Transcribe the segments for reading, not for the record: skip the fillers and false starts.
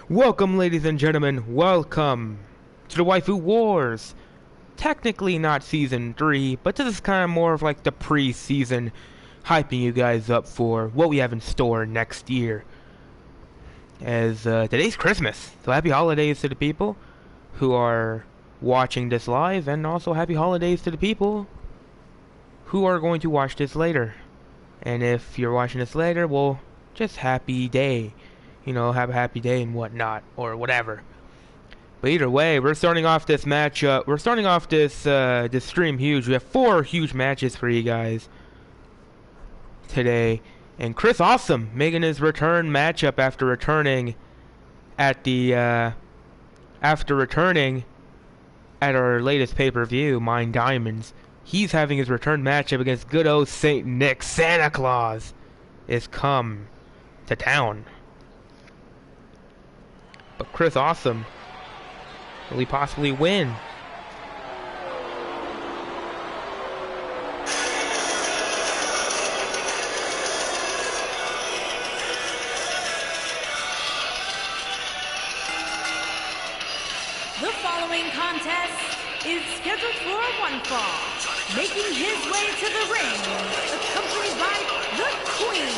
Welcome, ladies and gentlemen, welcome to the Waifu Wars. Technically not Season 3, but this is kind of more of like the pre-season, hyping you guys up for what we have in store next year. As today's Christmas, so happy holidays to the people who are watching this live, and also happy holidays to the people who are going to watch this later. And if you're watching this later, well, just happy day. You know, have a happy day and whatnot, or whatever. But either way, we're starting off this match. We're starting off this stream huge. We have 4 huge matches for you guys today, and Chris Awesome making his return matchup after returning at our latest pay-per-view, Mine Diamonds. He's having his return matchup against good old Saint Nick. Santa Claus is come to town. But Chris Awesome, will he possibly win? The following contest is scheduled for one fall. Making his way to the ring, accompanied by the Queen.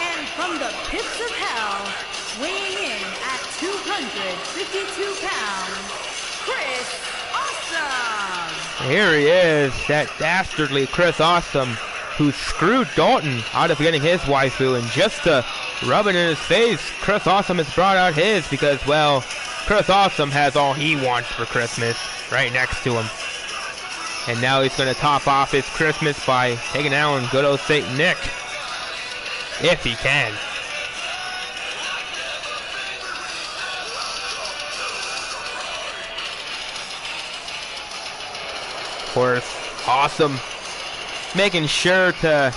And from the pits of hell, weighing in at 252 pounds, Chris Awesome! Here he is, that dastardly Chris Awesome, who screwed Dalton out of getting his waifu, and just to rub it in his face, Chris Awesome has brought out his because, well, Chris Awesome has all he wants for Christmas right next to him. And now he's going to top off his Christmas by taking down good old Saint Nick. If he can. Of course, Awesome making sure to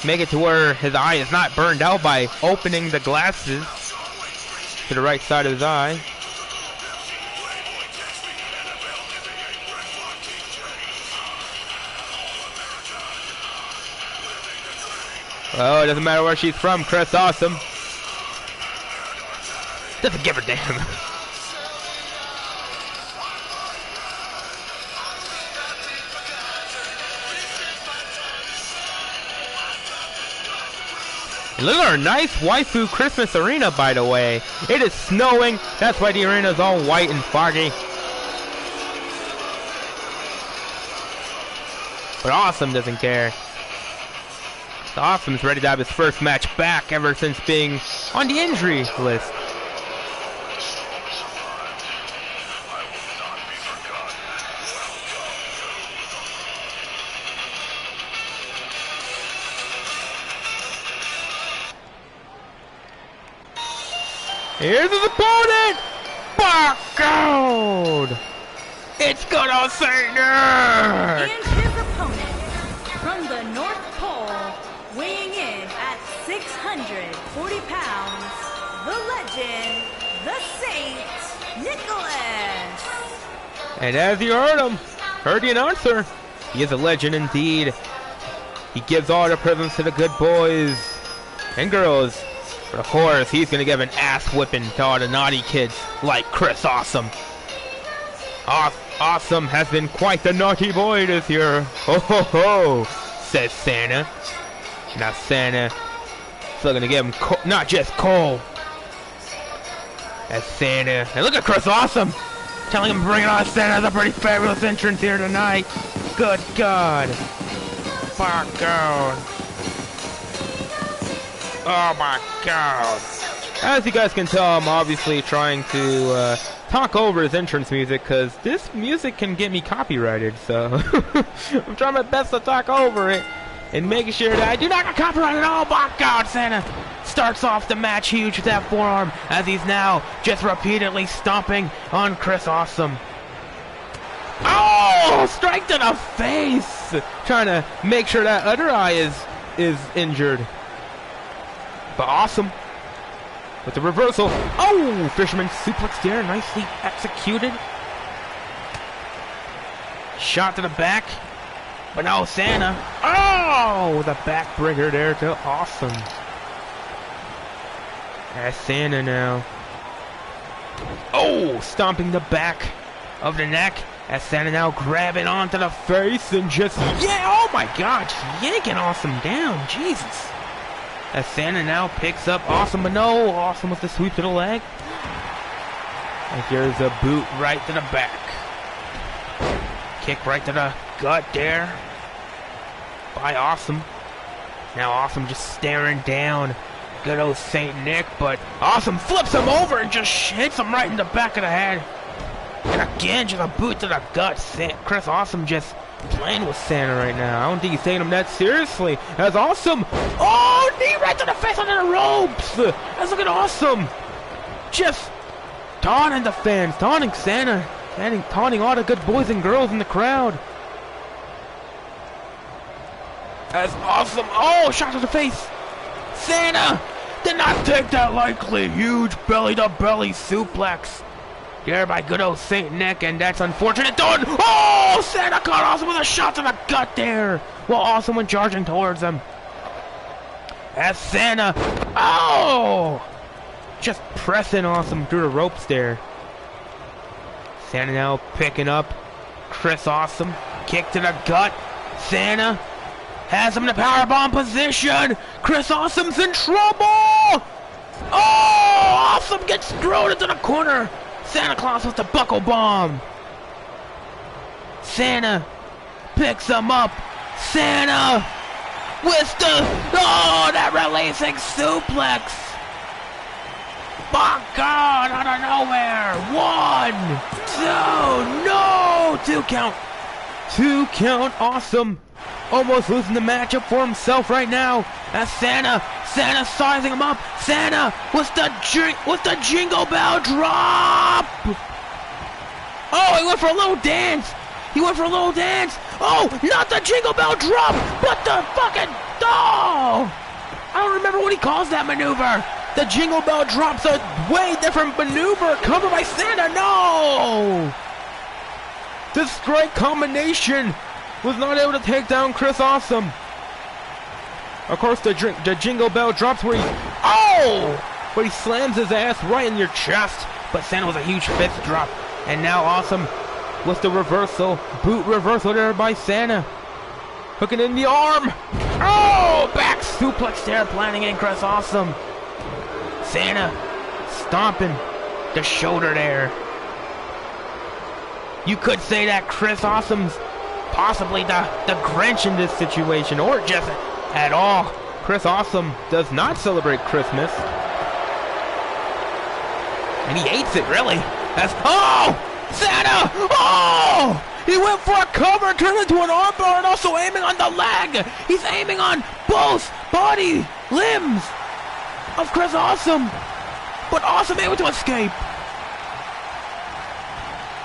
make it to where his eye is not burned out by opening the glasses to the right side of his eye. Oh, it doesn't matter where she's from, Chris Awesome doesn't give a damn. And look at our nice waifu Christmas arena, by the way. It is snowing, that's why the arena is all white and foggy. But Awesome doesn't care. Awesome's ready to have his first match back ever since being on the injury list. Here's his opponent! Barcode! It's good old Saint Nick! And his opponent, from the North Pole, weighing in at 640 pounds, the legend, the Saint, Nicholas! And as you heard the announcer, he is a legend indeed. He gives all the presents to the good boys and girls. But of course, he's going to give an ass whipping to all the naughty kids like Chris Awesome. Awesome has been quite the naughty boy this year. Ho ho ho, says Santa. Now Santa is looking to give him not just coal. That's Santa. And look at Chris Awesome, telling him to bring it on. Santa has a pretty fabulous entrance here tonight. Good God. Fuck God. Oh my God. As you guys can tell, I'm obviously trying to talk over his entrance music, because this music can get me copyrighted, so I'm trying my best to talk over it and making sure that I do not get copyrighted. Oh my God, Santa starts off the match huge with that forearm as he's now just repeatedly stomping on Chris Awesome. Oh, strike to the face! Trying to make sure that other eye is injured. But Awesome with the reversal. Oh, fisherman suplex there, nicely executed. Shot to the back. But now Santa. Oh, the backbreaker there to Awesome. That's Santa now. Oh, stomping the back of the neck. As Santa now grabbing onto the face and just, yeah, oh my god, just yanking Awesome down, Jesus. As Santa now picks up Awesome, but no, Awesome with the sweep to the leg. And here's a boot right to the back. Kick right to the gut there by Awesome. Now Awesome just staring down good old Saint Nick, but Awesome flips him over and just hits him right in the back of the head. And again, just a boot to the gut. Chris Awesome just playing with Santa right now. I don't think he's taking him that seriously. That's Awesome. Oh, knee right to the face under the ropes. That's looking Awesome. Just taunting the fans, taunting Santa, taunting all the good boys and girls in the crowd. That's Awesome. Oh, shot to the face. Santa did not take that lightly. Huge belly-to-belly suplex. There by good old Saint Nick, and that's unfortunate. Done. Oh, Santa caught Awesome with a shot to the gut there, while Awesome went charging towards him. As Santa, oh, just pressing Awesome through the ropes there. Santa now picking up Chris Awesome, kick to the gut. Santa has him in the powerbomb position. Chris Awesome's in trouble. Oh, Awesome gets thrown into the corner. Santa Claus with the buckle bomb. Santa picks him up. Santa with the, oh, that releasing suplex. My God, out of nowhere. 1, 2, no, 2 count. 2 count, Awesome. Almost losing the matchup for himself right now. As Santa sizing him up. Santa with the jingle bell drop. Oh, he went for a little dance. Oh, not the jingle bell drop, but the fucking, oh, I don't remember what he calls that maneuver. The jingle bell drop's a way different maneuver. Covered by Santa. No. This great combination was not able to take down Chris Awesome. Of course, the jingle bell drops where he slams his ass right in your chest. But Santa was a huge fist drop. And now Awesome with the reversal, boot reversal there by Santa. Hooking in the arm. Oh, back suplex there, planting in Chris Awesome. Santa stomping the shoulder there. You could say that Chris Awesome's possibly the Grinch in this situation, or just at all. Chris Awesome does not celebrate Christmas. And he hates it, really. That's, oh! Santa! Oh! He went for a cover, turned into an armbar, and also aiming on the leg! He's aiming on both body limbs of Chris Awesome! But Awesome able to escape!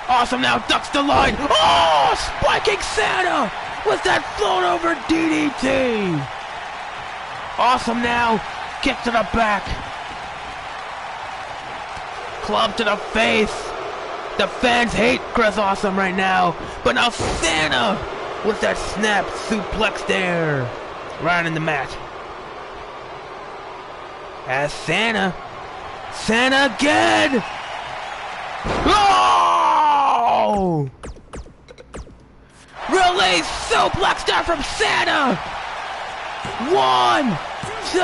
Awesome now ducks the line. Oh, spiking Santa with that float over DDT. Awesome now, kick to the back. Club to the face. The fans hate Chris Awesome right now. But now Santa with that snap suplex there. Right in the mat. As Santa again. Oh! Release suplex there from Santa! 1, 2,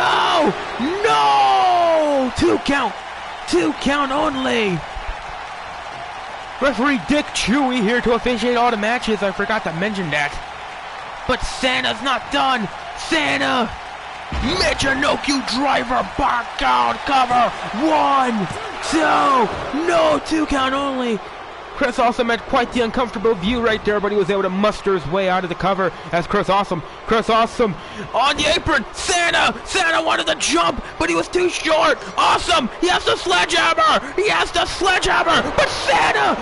no! 2 count! 2 count only! Referee Dick Chewy here to officiate all the matches. I forgot to mention that. But Santa's not done! Santa! Michinoku driver, back out, cover! 1, 2, no, 2 count only! Chris Awesome had quite the uncomfortable view right there, but he was able to muster his way out of the cover as Chris Awesome on the apron. Santa wanted to jump, but he was too short. Awesome, he has the sledgehammer, but Santa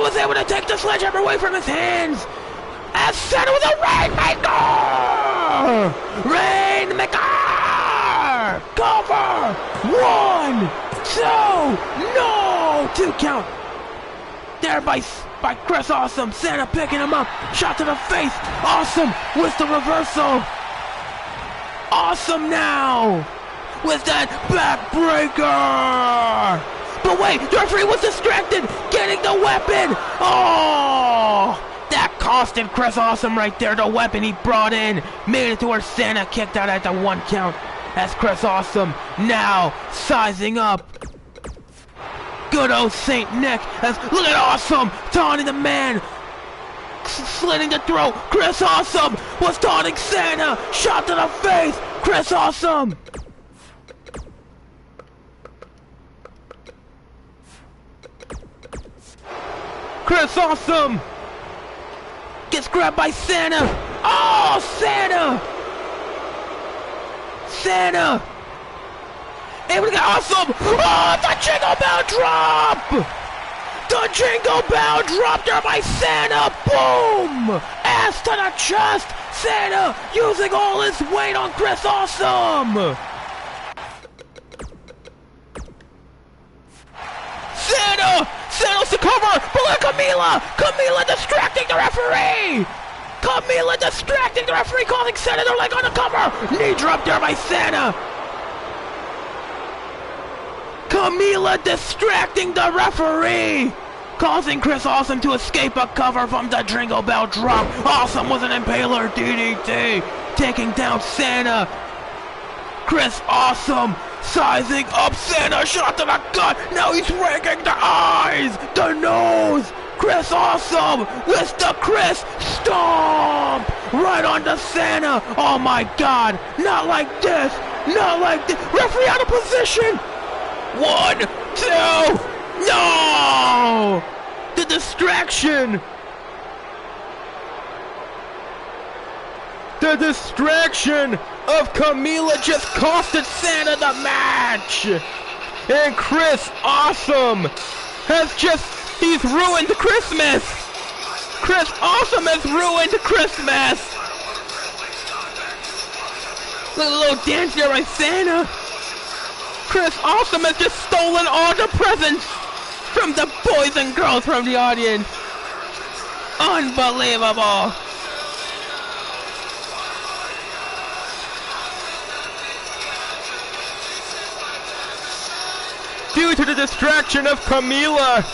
was able to take the sledgehammer away from his hands. As Santa was a Rainmaker, cover. 1, 2, no, 2 count. There by Chris Awesome. Santa picking him up. Shot to the face. Awesome with the reversal. Awesome now with that backbreaker! But wait, the referee was distracted, getting the weapon! Oh! That costed Chris Awesome right there. The weapon he brought in made it to where Santa kicked out at the 1 count. As Chris Awesome now sizing up. Good old Saint Nick. As look at Awesome taunting the man, slitting the throat. Chris Awesome was taunting Santa. Shot to the face. Chris Awesome. Chris Awesome gets grabbed by Santa. Oh, Santa! Santa! Able to get Awesome! Oh, the Jingle Bell drop! The Jingle Bell drop there by Santa! Boom! Ass to the chest! Santa using all his weight on Chris Awesome! Santa! Santa's to cover! But look at Camila! Camila distracting the referee! Camila distracting the referee, causing Santa their leg on the cover! Knee drop there by Santa! Camila distracting the referee! Causing Chris Awesome to escape a cover from the Jingle Bell drop. Awesome with an Impaler DDT, taking down Santa. Chris Awesome sizing up Santa, shot to the gut. Now he's raking the eyes, the nose. Chris Awesome with the Chris Stomp right onto Santa. Oh my God, not like this, not like this. Referee out of position. 1, 2, no! The distraction! The distraction of Camila just costed Santa the match! And Chris Awesome has he's ruined Christmas! Chris Awesome has ruined Christmas! Look at the little dance there by Santa! Chris Awesome has just stolen all the presents from the boys and girls from the audience. Unbelievable. Due to the distraction of Camila,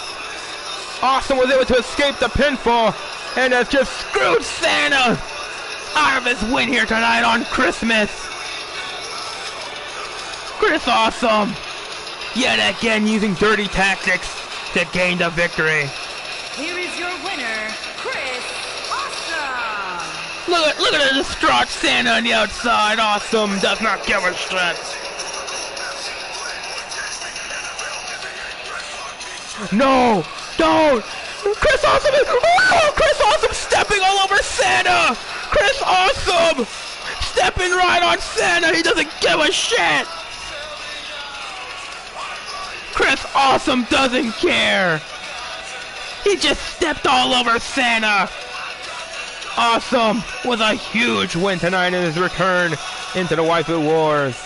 Awesome was able to escape the pinfall and has just screwed Santa out of his win here tonight on Christmas. Chris Awesome, yet again using dirty tactics to gain the victory. Here is your winner, Chris Awesome. Look at the distraught Santa on the outside. Awesome does not give a shit. No, don't. Chris Awesome Chris Awesome stepping all over Santa. Chris Awesome stepping right on Santa. He doesn't give a shit. Chris Awesome doesn't care. He just stepped all over Santa. Awesome with a huge win tonight in his return into the Waifu Wars.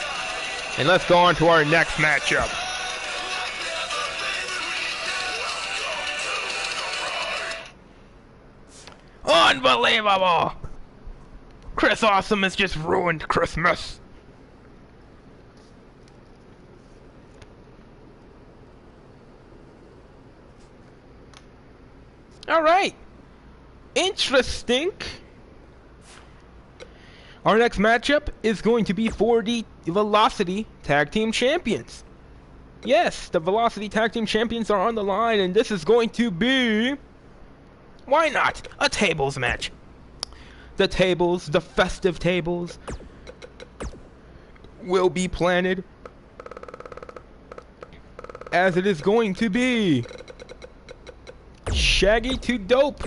And let's go on to our next matchup. Unbelievable! Chris Awesome has just ruined Christmas. Alright. Interesting. Our next matchup is going to be for the Velocity Tag Team Champions. Yes, the Velocity Tag Team Champions are on the line, and this is going to be... why not? A tables match. The tables, the festive tables, will be planted as it is going to be Shaggy 2 Dope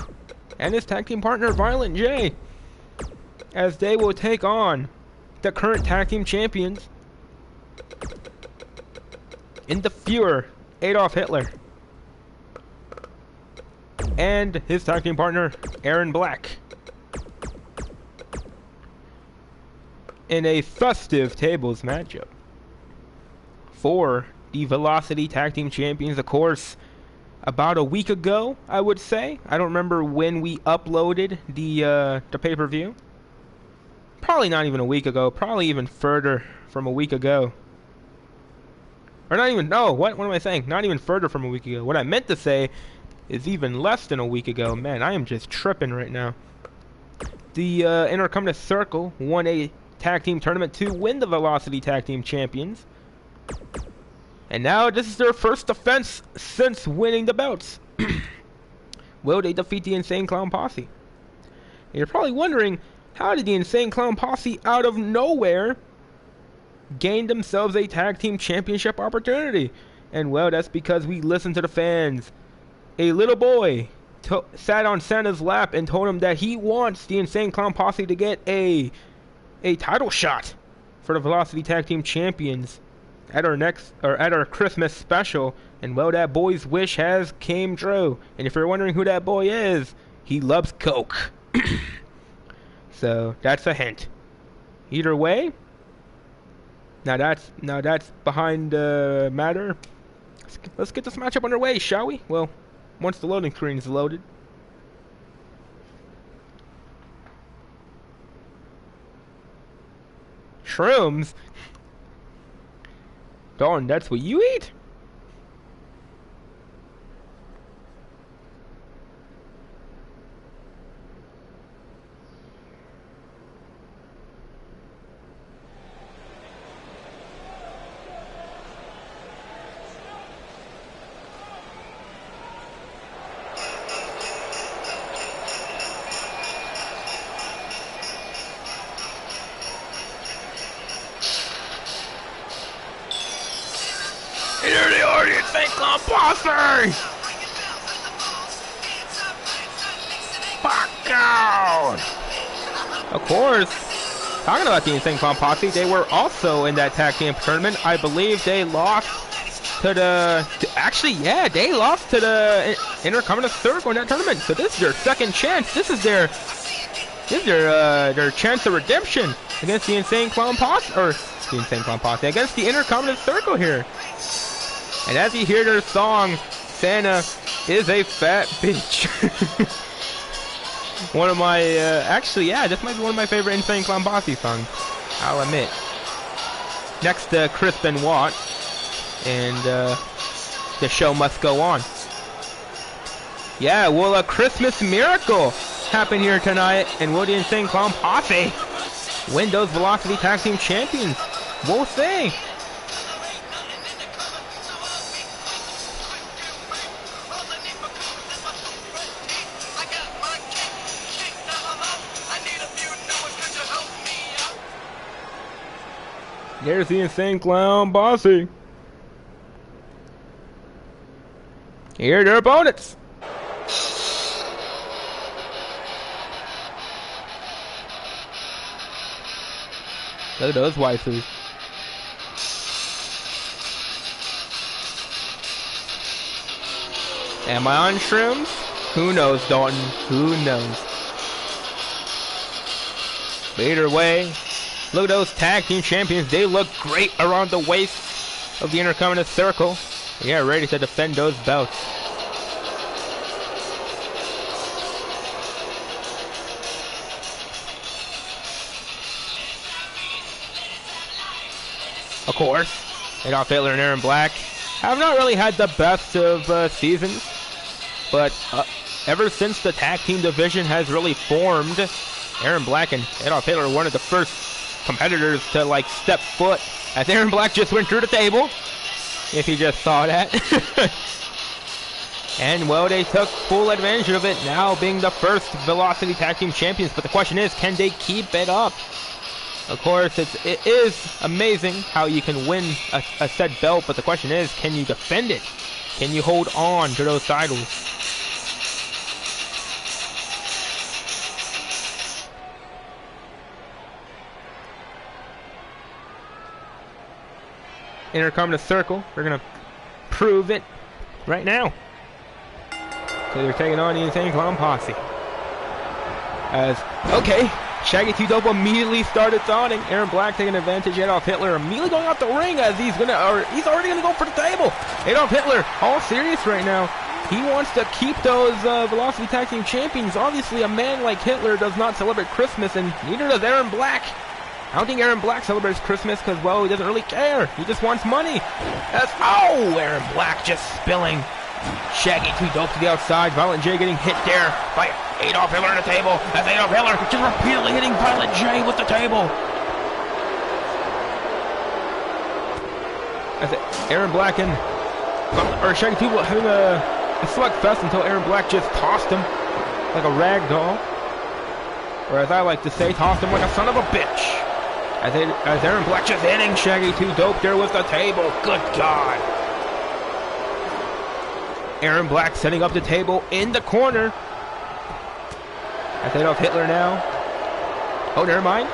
and his tag team partner Violent J, as they will take on the current tag team champions in the Fuhrer, Adolf Hitler, and his tag team partner Aaron Black, in a festive tables matchup for the Velocity Tag Team Champions. Of course, about a week ago, I would say. I don't remember when we uploaded the pay-per-view. Probably not even a week ago. Probably even further from a week ago. or not even, no, what am I saying? Not even further from a week ago. What I meant to say is even less than a week ago. Man, I am just tripping right now. The Intercontinental Circle won a tag team tournament to win the Velocity Tag Team Champions. And now this is their first defense since winning the belts. Will they defeat the Insane Clown Posse? And you're probably wondering, how did the Insane Clown Posse out of nowhere gain themselves a tag team championship opportunity? And well, that's because we listened to the fans. A little boy sat on Santa's lap and told him that he wants the Insane Clown Posse to get a title shot for the Velocity Tag Team Champions at our Christmas special. And well, that boy's wish has came true. And if you're wondering who that boy is, he loves Coke. So that's a hint. Either way, now that's behind the matter. Let's get this matchup underway, shall we? Well, once the loading screen is loaded. Shrooms? Darn, that's what you eat? Here they are, the Insane Clown Posse! Fuck out! Of course, talking about the Insane Clown Posse, they were also in that tag team tournament. I believe they lost to the... actually, yeah, they lost to the Intercontinental Circle in that tournament. So this is their second chance. This is their chance of redemption against the Insane Clown Posse, or the Insane Clown Posse, against the Intercontinental Circle here. And as you hear their song, Santa is a fat bitch. One of my, actually, yeah, this might be one of my favorite Insane Clown Posse songs, I'll admit. Next to Chris Benoit, and the show must go on. Yeah, well, a Christmas miracle happened here tonight, and will the Insane Clown Posse win those Velocity Tag Team Champions? We'll see. There's the Insane Clown Posse. Here are their opponents. Look at those waifus. Am I on shrooms? Who knows, Dalton? Who knows? But either way, look at those tag team champions. They look great around the waist of the Intercontinental Circle. Yeah, ready to defend those belts. Of course, Adolf Hitler and Aaron Black have not really had the best of seasons, but ever since the tag team division has really formed, Aaron Black and Adolf Hitler were one of the first competitors to like step foot, as Aaron Black just went through the table, if you just saw that. And well, they took full advantage of it, now being the first Velocity Tag Team Champions. But the question is, can they keep it up? Of course, it is amazing how you can win a said belt, but the question is, can you defend it? Can you hold on to those titles? Intercontinental Circle, we're gonna prove it right now. So they're taking on the Insane Clown Posse. Okay, Shaggy Two Dope immediately started taunting. Aaron Black taking advantage. Adolf Hitler immediately going out the ring as he's already gonna go for the table. Adolf Hitler, all serious right now. He wants to keep those Velocity Tag Team Champions. Obviously, a man like Hitler does not celebrate Christmas, and neither does Aaron Black. I don't think Aaron Black celebrates Christmas because, well, he doesn't really care. He just wants money. Oh, Aaron Black just spilling. Shaggy too dope to the outside. Violent J getting hit there by Adolf Hitler on the table. As Adolf Hitler just repeatedly hitting Violent J with the table. As Aaron Black and Shaggy 2 having a slugfest until Aaron Black just tossed him like a rag doll. Or as I like to say, tossed him like a son of a bitch. As Aaron Black just hitting Shaggy 2 dope there with the table. Good God. Aaron Black setting up the table in the corner. As Adolf Hitler now. Oh, never mind.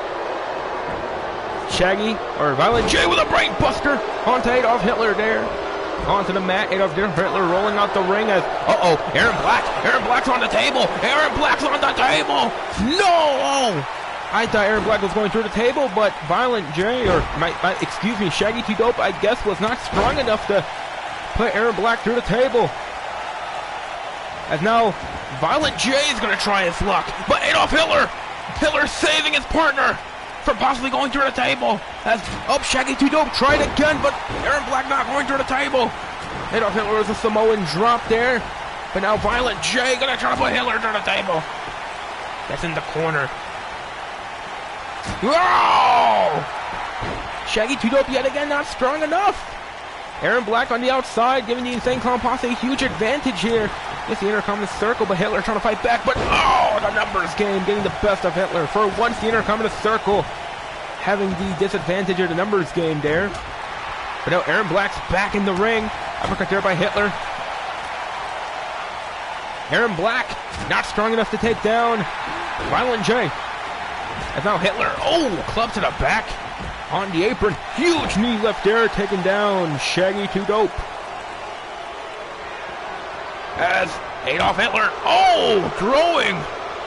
Shaggy, or Violent J with a brain buster onto Adolf Hitler there. Onto the mat, Adolf Hitler rolling out the ring as, Aaron Black's on the table. Aaron Black's on the table. No! I thought Aaron Black was going through the table, but Violent J, Shaggy T Dope, I guess, was not strong enough to put Aaron Black through the table. As now, Violent J is going to try his luck, but Adolf Hitler saving his partner from possibly going through the table. As, Shaggy T Dope tried again, but Aaron Black not going through the table. Adolf Hitler is a Samoan drop there, but now Violent J going to try to put Hitler through the table. That's in the corner. Whoa! Shaggy 2 Dope yet again not strong enough. Aaron Black on the outside giving the Insane Clown Posse a huge advantage here. It's the Intercontinental Circle, but Hitler trying to fight back, but the numbers game getting the best of Hitler. For once, the Intercontinental Circle having the disadvantage of the numbers game there. But now Aaron Black's back in the ring. Uppercut there by Hitler. Aaron Black not strong enough to take down Violent J. And now Hitler, club to the back on the apron. Huge knee left there, taking down Shaggy 2 Dope. As Adolf Hitler, throwing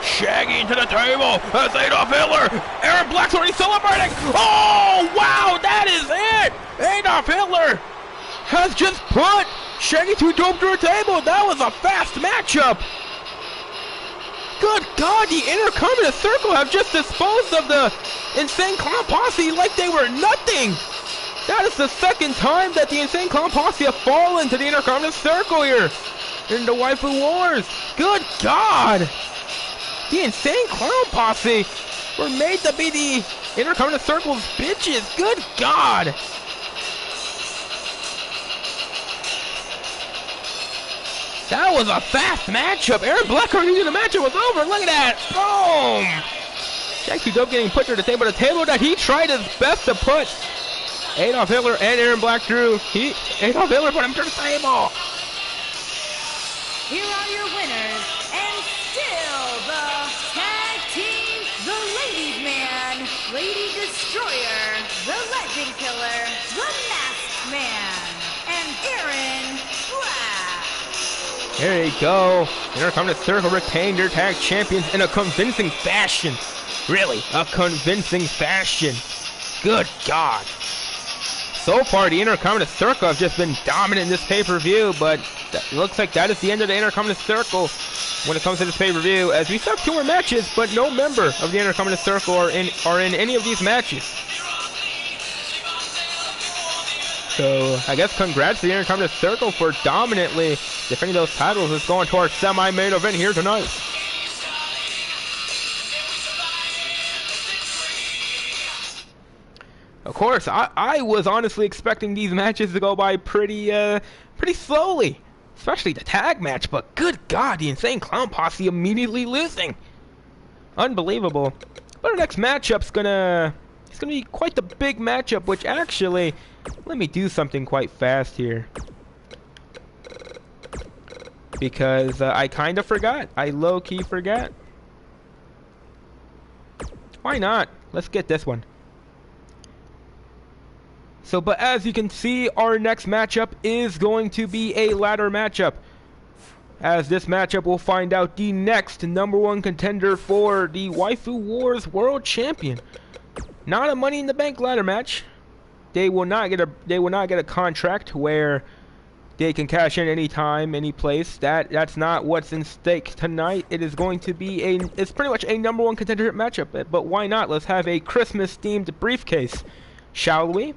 Shaggy into the table. As Adolf Hitler, Aaron Black's already celebrating. Oh, wow, that is it. Adolf Hitler has just put Shaggy 2 Dope through a table. That was a fast matchup. Good God, the Intercontinental Circle have just disposed of the Insane Clown Posse like they were nothing. That is the second time that the Insane Clown Posse have fallen to the Intercontinental Circle here in the Waifu Wars. Good God. The Insane Clown Posse were made to be the Intercontinental Circle's bitches. Good God. That was a fast matchup. Aaron Black already knew the matchup was over. Look at that. Boom. Shaggy Dope getting put through the table that he tried his best to put Adolf Hitler and Aaron Black through. Adolf Hitler put him through the table. Here are your winners, and still the tag team, the Ladies Man, Lady Destroyer, the Legend Killer, the Masked Man, and Aaron Black. There you go. Intercontinental Circle retained their tag champions in a convincing fashion. Really, a convincing fashion. Good God. So far, the Intercontinental Circle have just been dominant in this pay-per-view, but it looks like that is the end of the Intercontinental Circle when it comes to this pay-per-view, as we still have 2 more matches, but no member of the Intercontinental Circle are in any of these matches. So, I guess congrats to the Intercontinental Circle for dominantly defending those titles. Let's go into our semi-main event here tonight. Of course, I was honestly expecting these matches to go by pretty slowly. Especially the tag match, but good God, the Insane Clown Posse immediately losing. Unbelievable. But our next matchup's gonna be quite the big matchup, which actually, let me do something quite fast here. Because I kind of forgot. I low-key forgot. Why not? Let's get this one. So, but as you can see, our next matchup is going to be a ladder matchup. As this matchup will find out the next #1 contender for the Waifu Wars World Champion. Not a Money in the Bank ladder match. They will not get a contract where they can cash in anytime, any place. That's not what's in stake tonight. It is going to be it's pretty much a number one contender matchup. But why not? Let's have a Christmas themed briefcase, shall we?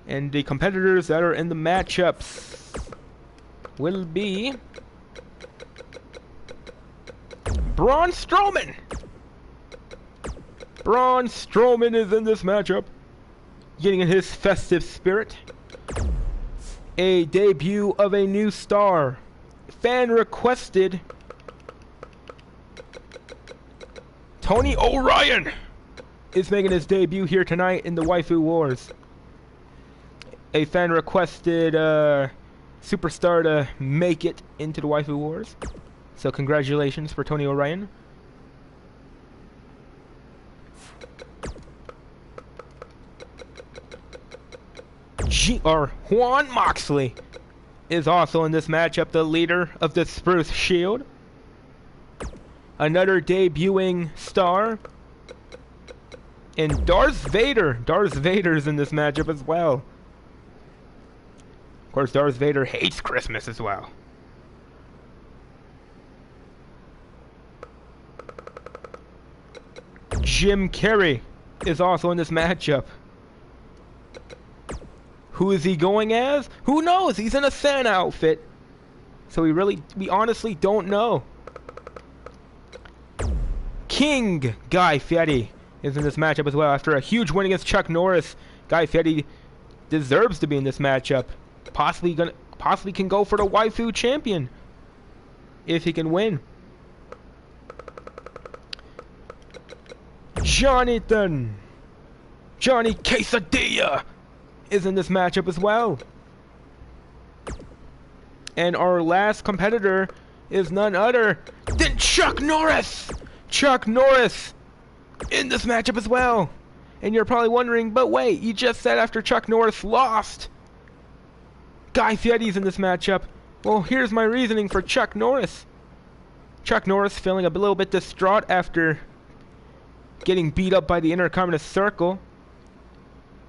And the competitors that are in the matchups will be Braun Strowman. Braun Strowman is in this matchup, getting in his festive spirit. A debut of a new star. Fan requested. Tony O'Ryan is making his debut here tonight in the Waifu Wars. A fan requested superstar to make it into the Waifu Wars. So congratulations for Tony O'Ryan. Juan Moxley is also in this matchup, the leader of the Spruce Shield. Another debuting star. And Darth Vader. Darth Vader's in this matchup as well. Of course, Darth Vader hates Christmas as well. Jim Carrey is also in this matchup. Who is he going as? Who knows? He's in a Santa outfit. So we honestly don't know. King Guy Fieri is in this matchup as well. After a huge win against Chuck Norris, Guy Fieri deserves to be in this matchup. Possibly can go for the Waifu champion if he can win. Johnny Quesadilla is in this matchup as well. And our last competitor is none other than Chuck Norris. Chuck Norris in this matchup as well. And you're probably wondering, but wait, you just said after Chuck Norris lost, Guy Fieri's in this matchup. Well, here's my reasoning for Chuck Norris. Chuck Norris feeling a little bit distraught after getting beat up by the Intercontinental Circle.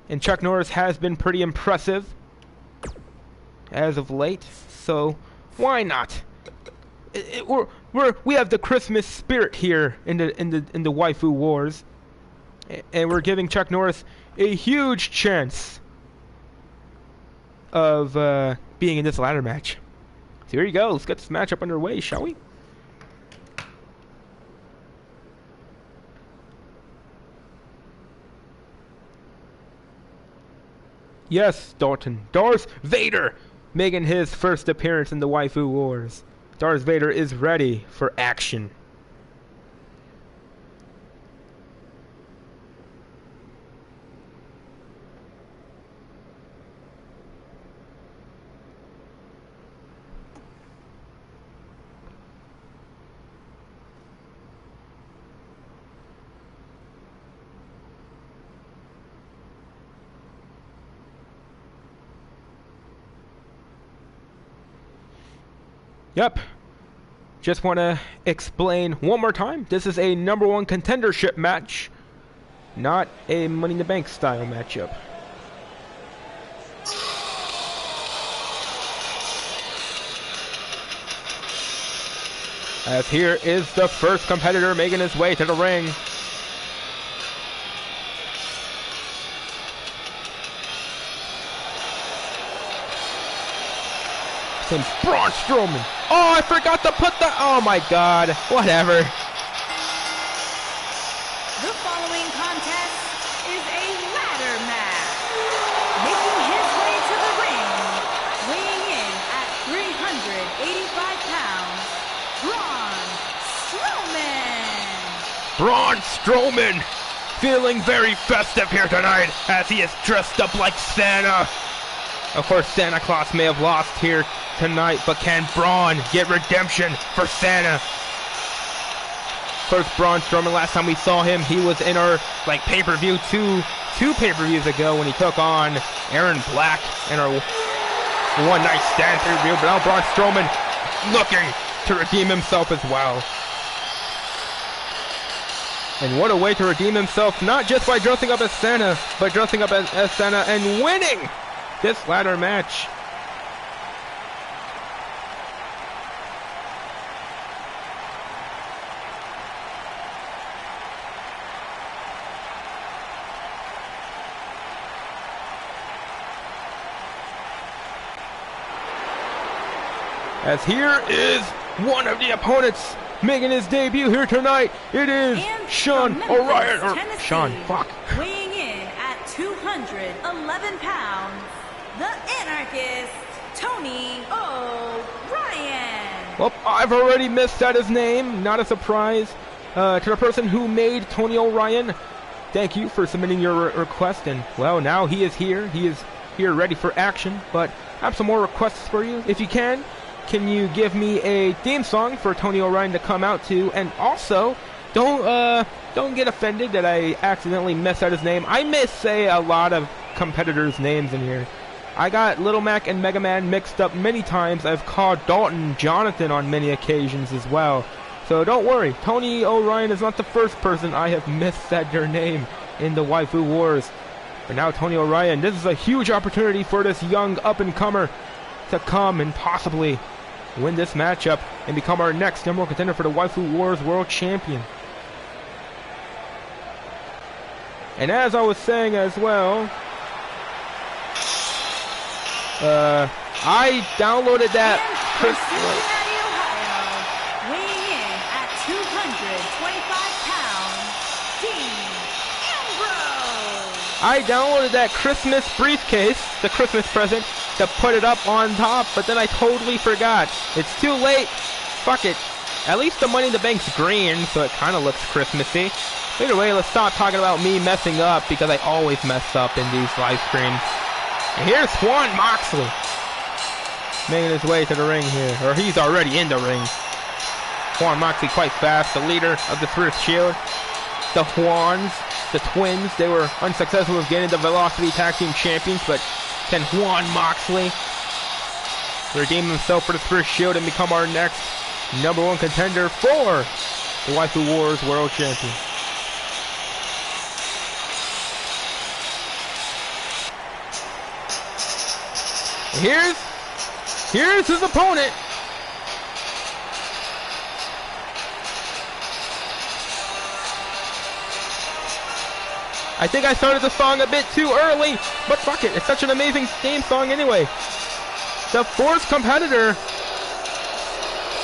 And Chuck Norris has been pretty impressive as of late, so why not? We have the Christmas spirit here in the Waifu Wars, and we're giving Chuck Norris a huge chance of being in this ladder match. So here you go. Let's get this matchup underway, shall we? Yes, Dalton. Darth Vader making his first appearance in the Waifu Wars. Darth Vader is ready for action. Yep. Just want to explain one more time. This is a number one contendership match, not a Money in the Bank style matchup. As here is the first competitor making his way to the ring. His name's Braun Strowman. Oh, I forgot to put the... Oh my god. Whatever. The following contest is a ladder match. Making his way to the ring, weighing in at 385 pounds, Braun Strowman. Braun Strowman feeling very festive here tonight as he is dressed up like Santa. Of course, Santa Claus may have lost here tonight, but can Braun get redemption for Santa? Of course, Braun Strowman, last time we saw him, he was in our pay-per-view two pay-per-views ago when he took on Aaron Black in our one night stand pay-per-view. But now Braun Strowman looking to redeem himself as well. And what a way to redeem himself, not just by dressing up as Santa, but dressing up as Santa and winning this ladder match. As here is one of the opponents making his debut here tonight. It is Sean O'Ryan, or Sean, fuck. Weighing in at 211 pounds, the anarchist, Tony O'Ryan. Well, I've already missaid his name, not a surprise. To the person who made Tony O'Ryan, thank you for submitting your request, and well, now he is here. He is here ready for action, but I have some more requests for you. If you can you give me a theme song for Tony O'Ryan to come out to? And also, don't get offended that I accidentally messed out his name. I missay a lot of competitors' names in here. I got Little Mac and Mega Man mixed up many times. I've called Dalton Jonathan on many occasions as well. So don't worry, Tony O'Ryan is not the first person I have missaid their name in the Waifu Wars. But now Tony O'Ryan, this is a huge opportunity for this young up-and-comer to come and possibly win this matchup and become our next number one contender for the Waifu Wars World Champion. And as I was saying as well, I downloaded that. And from Cincinnati, Ohio, weighing in at 225 pounds, Dean Ambrose. I downloaded that Christmas briefcase, the Christmas present, to put it up on top, but then I totally forgot. It's too late. Fuck it. At least the Money in the Bank's green, so it kind of looks Christmassy. Either way, let's stop talking about me messing up, because I always mess up in these live streams. And here's Juan Moxley, making his way to the ring here, or he's already in the ring. Juan Moxley quite fast, the leader of the Thrift Shield. The Juans, the twins, they were unsuccessful with getting the Velocity Tag Team Champions, but can Juan Moxley redeem himself for the Thrift Shield and become our next number one contender for the Waifu Wars World Champion? Here's his opponent. I think I started the song a bit too early, but fuck it, it's such an amazing theme song anyway. The fourth competitor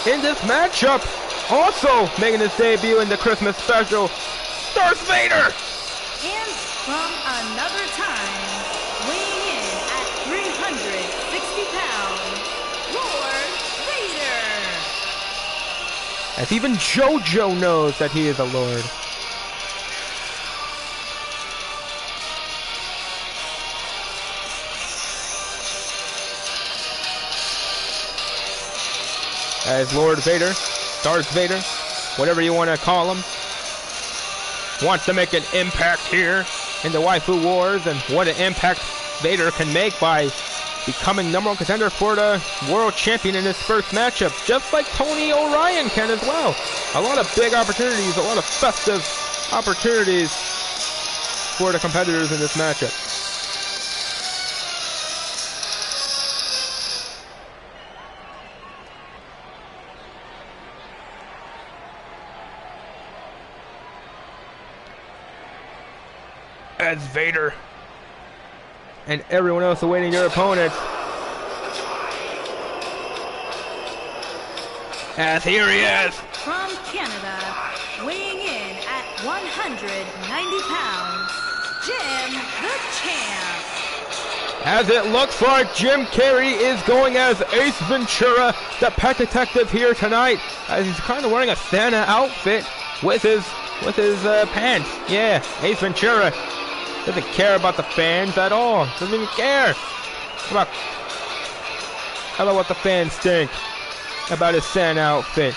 in this matchup, also making his debut in the Christmas special, Darth Vader! And from another time, weighing in at 360 pounds, Lord Vader! As even JoJo knows that he is a lord. As Lord Vader, Darth Vader, whatever you want to call him, wants to make an impact here in the Waifu Wars, and what an impact Vader can make by becoming number one contender for the World Champion in his first matchup, just like Tony O'Ryan can as well. A lot of big opportunities, a lot of festive opportunities for the competitors in this matchup. As Vader and everyone else awaiting their opponents. As here he is. From Canada, weighing in at 190 pounds, Jim the Champ. As it looks like Jim Carrey is going as Ace Ventura, the pet detective here tonight. As he's kind of wearing a Santa outfit with his pants. Yeah, Ace Ventura doesn't care about the fans at all. Doesn't even care. How about what the fans think about his Santa outfit?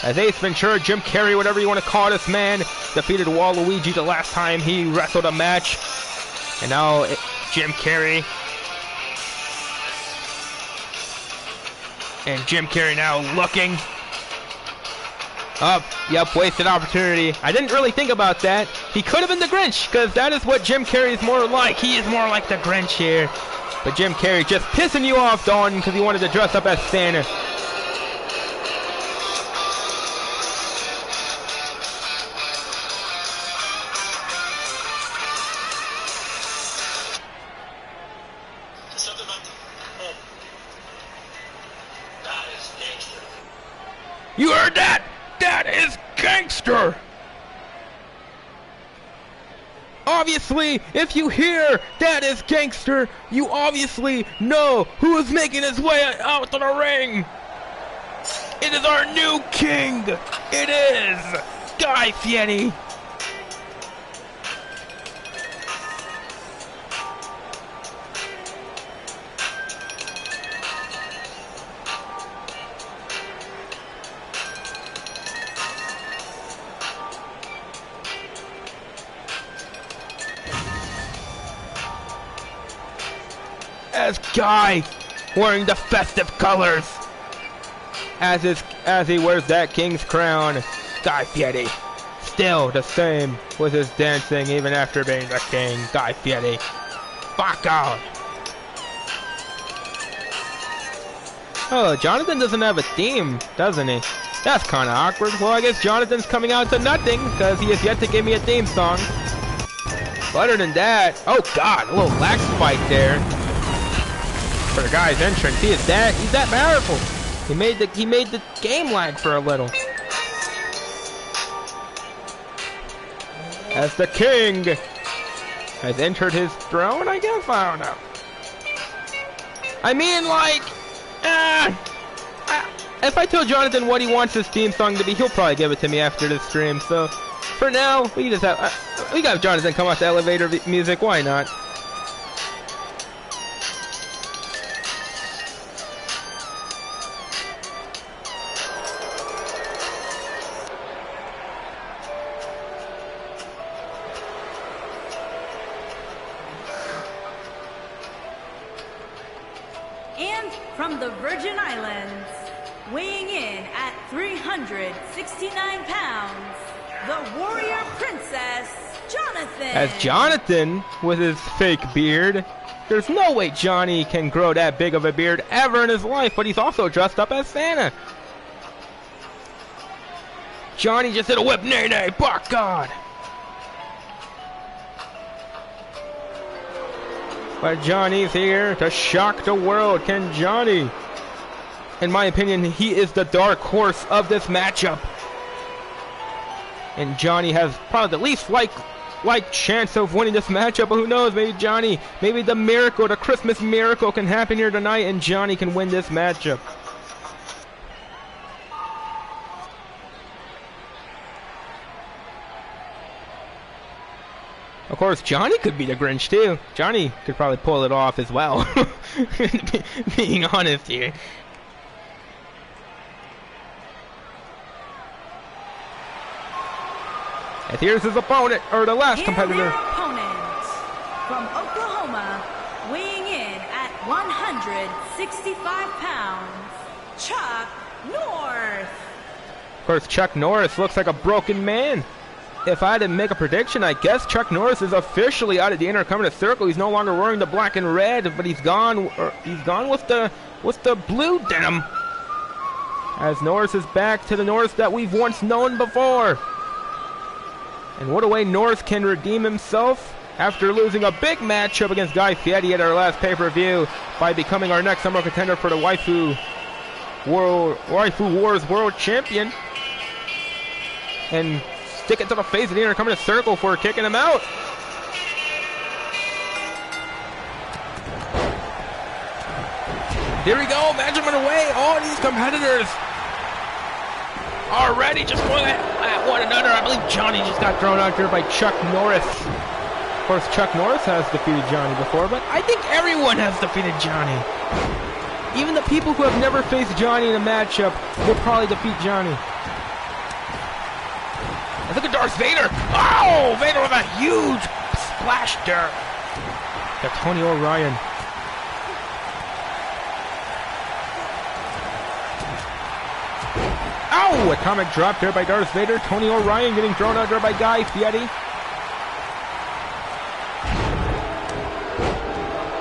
As Ace Ventura, Jim Carrey, whatever you want to call this man, defeated Waluigi the last time he wrestled a match. And now Jim Carrey. And Jim Carrey now looking up. Yep, wasted opportunity. I didn't really think about that. He could have been the Grinch, because that is what Jim Carrey is more like. He is more like the Grinch here. But Jim Carrey just pissing you off, Dalton, because he wanted to dress up as Santa. You heard that? That is gangster! Obviously, if you hear that is gangster, you obviously know who is making his way out to the ring. It is our new king. It is Guy Fieri. As Guy, wearing the festive colors, as he wears that king's crown, Guy Fieri, still the same with his dancing even after being the king. Guy Fieri, fuck out. Oh, Jonathan doesn't have a theme, doesn't he? That's kind of awkward. Well, I guess Jonathan's coming out to nothing because he has yet to give me a theme song. But other than that, oh god, a little lax fight there. For the guy's entrance, he's that powerful. He made the game lag for a little. As the king has entered his throne, I guess, I don't know. I mean, like, if I tell Jonathan what he wants his theme song to be, he'll probably give it to me after this stream. So, for now, we got Jonathan come off the elevator music. Why not? And from the Virgin Islands, weighing in at 369 pounds, the warrior princess, Jonathan. As Jonathan, with his fake beard, there's no way Johnny can grow that big of a beard ever in his life, but he's also dressed up as Santa. Johnny just did a whip nay-nay, by God. But Johnny's here to shock the world. Can Johnny? In my opinion, he is the dark horse of this matchup. And Johnny has probably the least like chance of winning this matchup, but who knows, maybe Johnny, maybe the miracle, the Christmas miracle can happen here tonight and Johnny can win this matchup. Of course, Johnny could be the Grinch too. Johnny could probably pull it off as well. Being honest here. And here's his opponent, or the last competitor. Their opponent from Oklahoma, weighing in at 165 pounds, Chuck North. Of course, Chuck Norris looks like a broken man. If I had to make a prediction, I guess Chuck Norris is officially out of the Intercontinental Circle. He's no longer wearing the black and red, but he's gone with the blue denim. As Norris is back to the Norris that we've once known before. And what a way Norris can redeem himself after losing a big matchup against Guy Fieri at our last pay-per-view by becoming our next number one contender for the Waifu Wars World Champion. And stick it to the face of the Intercontinental Circle for kicking him out. Here we go, match him away. All these competitors are ready, just going at one another. I believe Johnny just got thrown out here by Chuck Norris. Of course, Chuck Norris has defeated Johnny before, but I think everyone has defeated Johnny. Even the people who have never faced Johnny in a matchup will probably defeat Johnny. And look at Darth Vader. Oh, Vader with a huge splash there. Got Tony O'Ryan. Ow! Atomic drop there by Darth Vader. Tony O'Ryan getting thrown out there by Guy Fieri.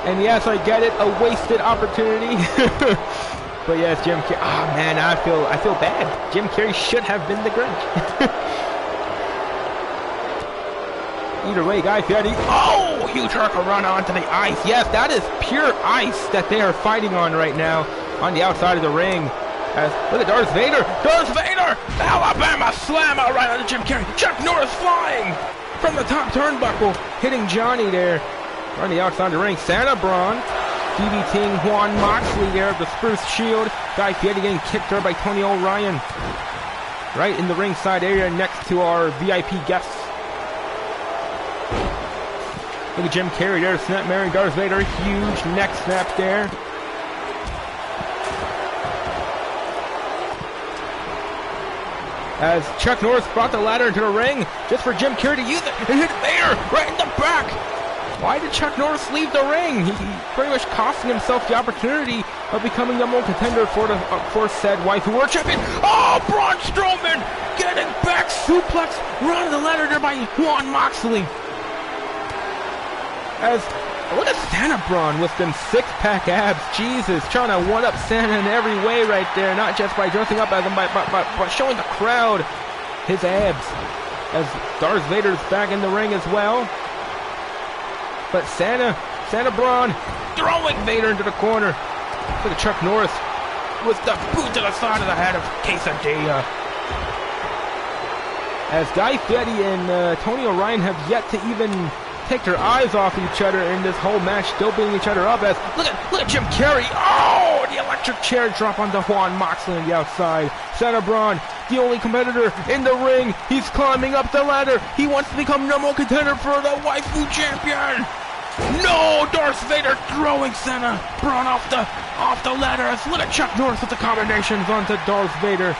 And yes, I get it, a wasted opportunity. But yes, Jim Carrey. Oh man, I feel bad. Jim Carrey should have been the Grinch. Either way, Guy Fieri. Oh, huge hurricane run onto the ice. Yes, that is pure ice that they are fighting on right now on the outside of the ring. Look at Darth Vader. Darth Vader! Alabama slammer right onto Jim Carrey. Chuck Norris flying from the top turnbuckle, hitting Johnny there on the outside of the ring. Santa Braun DDTing Juan Moxley there of the Spruce Shield. Guy Fieri getting kicked there by Tony O'Ryan. Right in the ringside area next to our VIP guests. Look at Jim Carrey there, snap marrying Darth Vader. Huge neck snap there. As Chuck Norris brought the ladder into the ring just for Jim Carrey to use it and hit Vader right in the back. Why did Chuck Norris leave the ring? He pretty much costing himself the opportunity of becoming number one contender for said Waifu World Champion. Oh, Braun Strowman getting back suplex right on the ladder there by Juan Moxley. As look at Santa Braun with them six-pack abs. Jesus, trying to one-up Santa in every way right there. Not just by dressing up as him, but showing the crowd his abs. As Darth Vader's back in the ring as well. But Santa Braun throwing Vader into the corner. Look at Chuck Norris with the boot to the side of the head of Quesadilla. As Guy Fieri and Tony O'Ryan have yet to even take their eyes off each other in this whole match, still beating each other up. As look at Jim Carrey. Oh, the electric chair drop onto Juan Moxley on the outside. Santa Braun, the only competitor in the ring. He's climbing up the ladder. He wants to become number one contender for the Waifu champion. No, Darth Vader throwing Santa Braun off the ladder. As look at Chuck Norris with the combinations onto Darth Vader.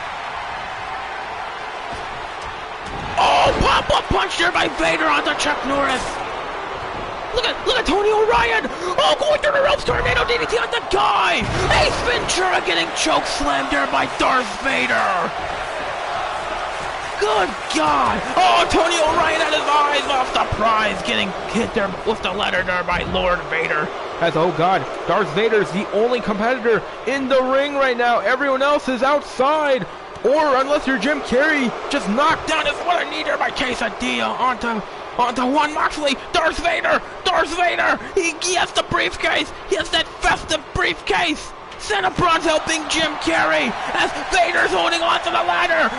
Oh, pop-up punch there by Vader onto Chuck Norris. Look at Tony O'Ryan. Oh, going through the ropes, tornado DDT on the guy. Ace Ventura getting choke slammed there by Darth Vader. Good God. Oh, Tony O'Ryan had his eyes off the prize, getting hit there with the ladder there by Lord Vader. As, oh God, Darth Vader is the only competitor in the ring right now. Everyone else is outside. Or, unless you're Jim Carrey, just knocked down is what I need there by Quesadilla onto Juan Moxley. Darth Vader! He has the briefcase! He has that festive briefcase! Santa Braun's helping Jim Carrey as Vader's holding onto the ladder!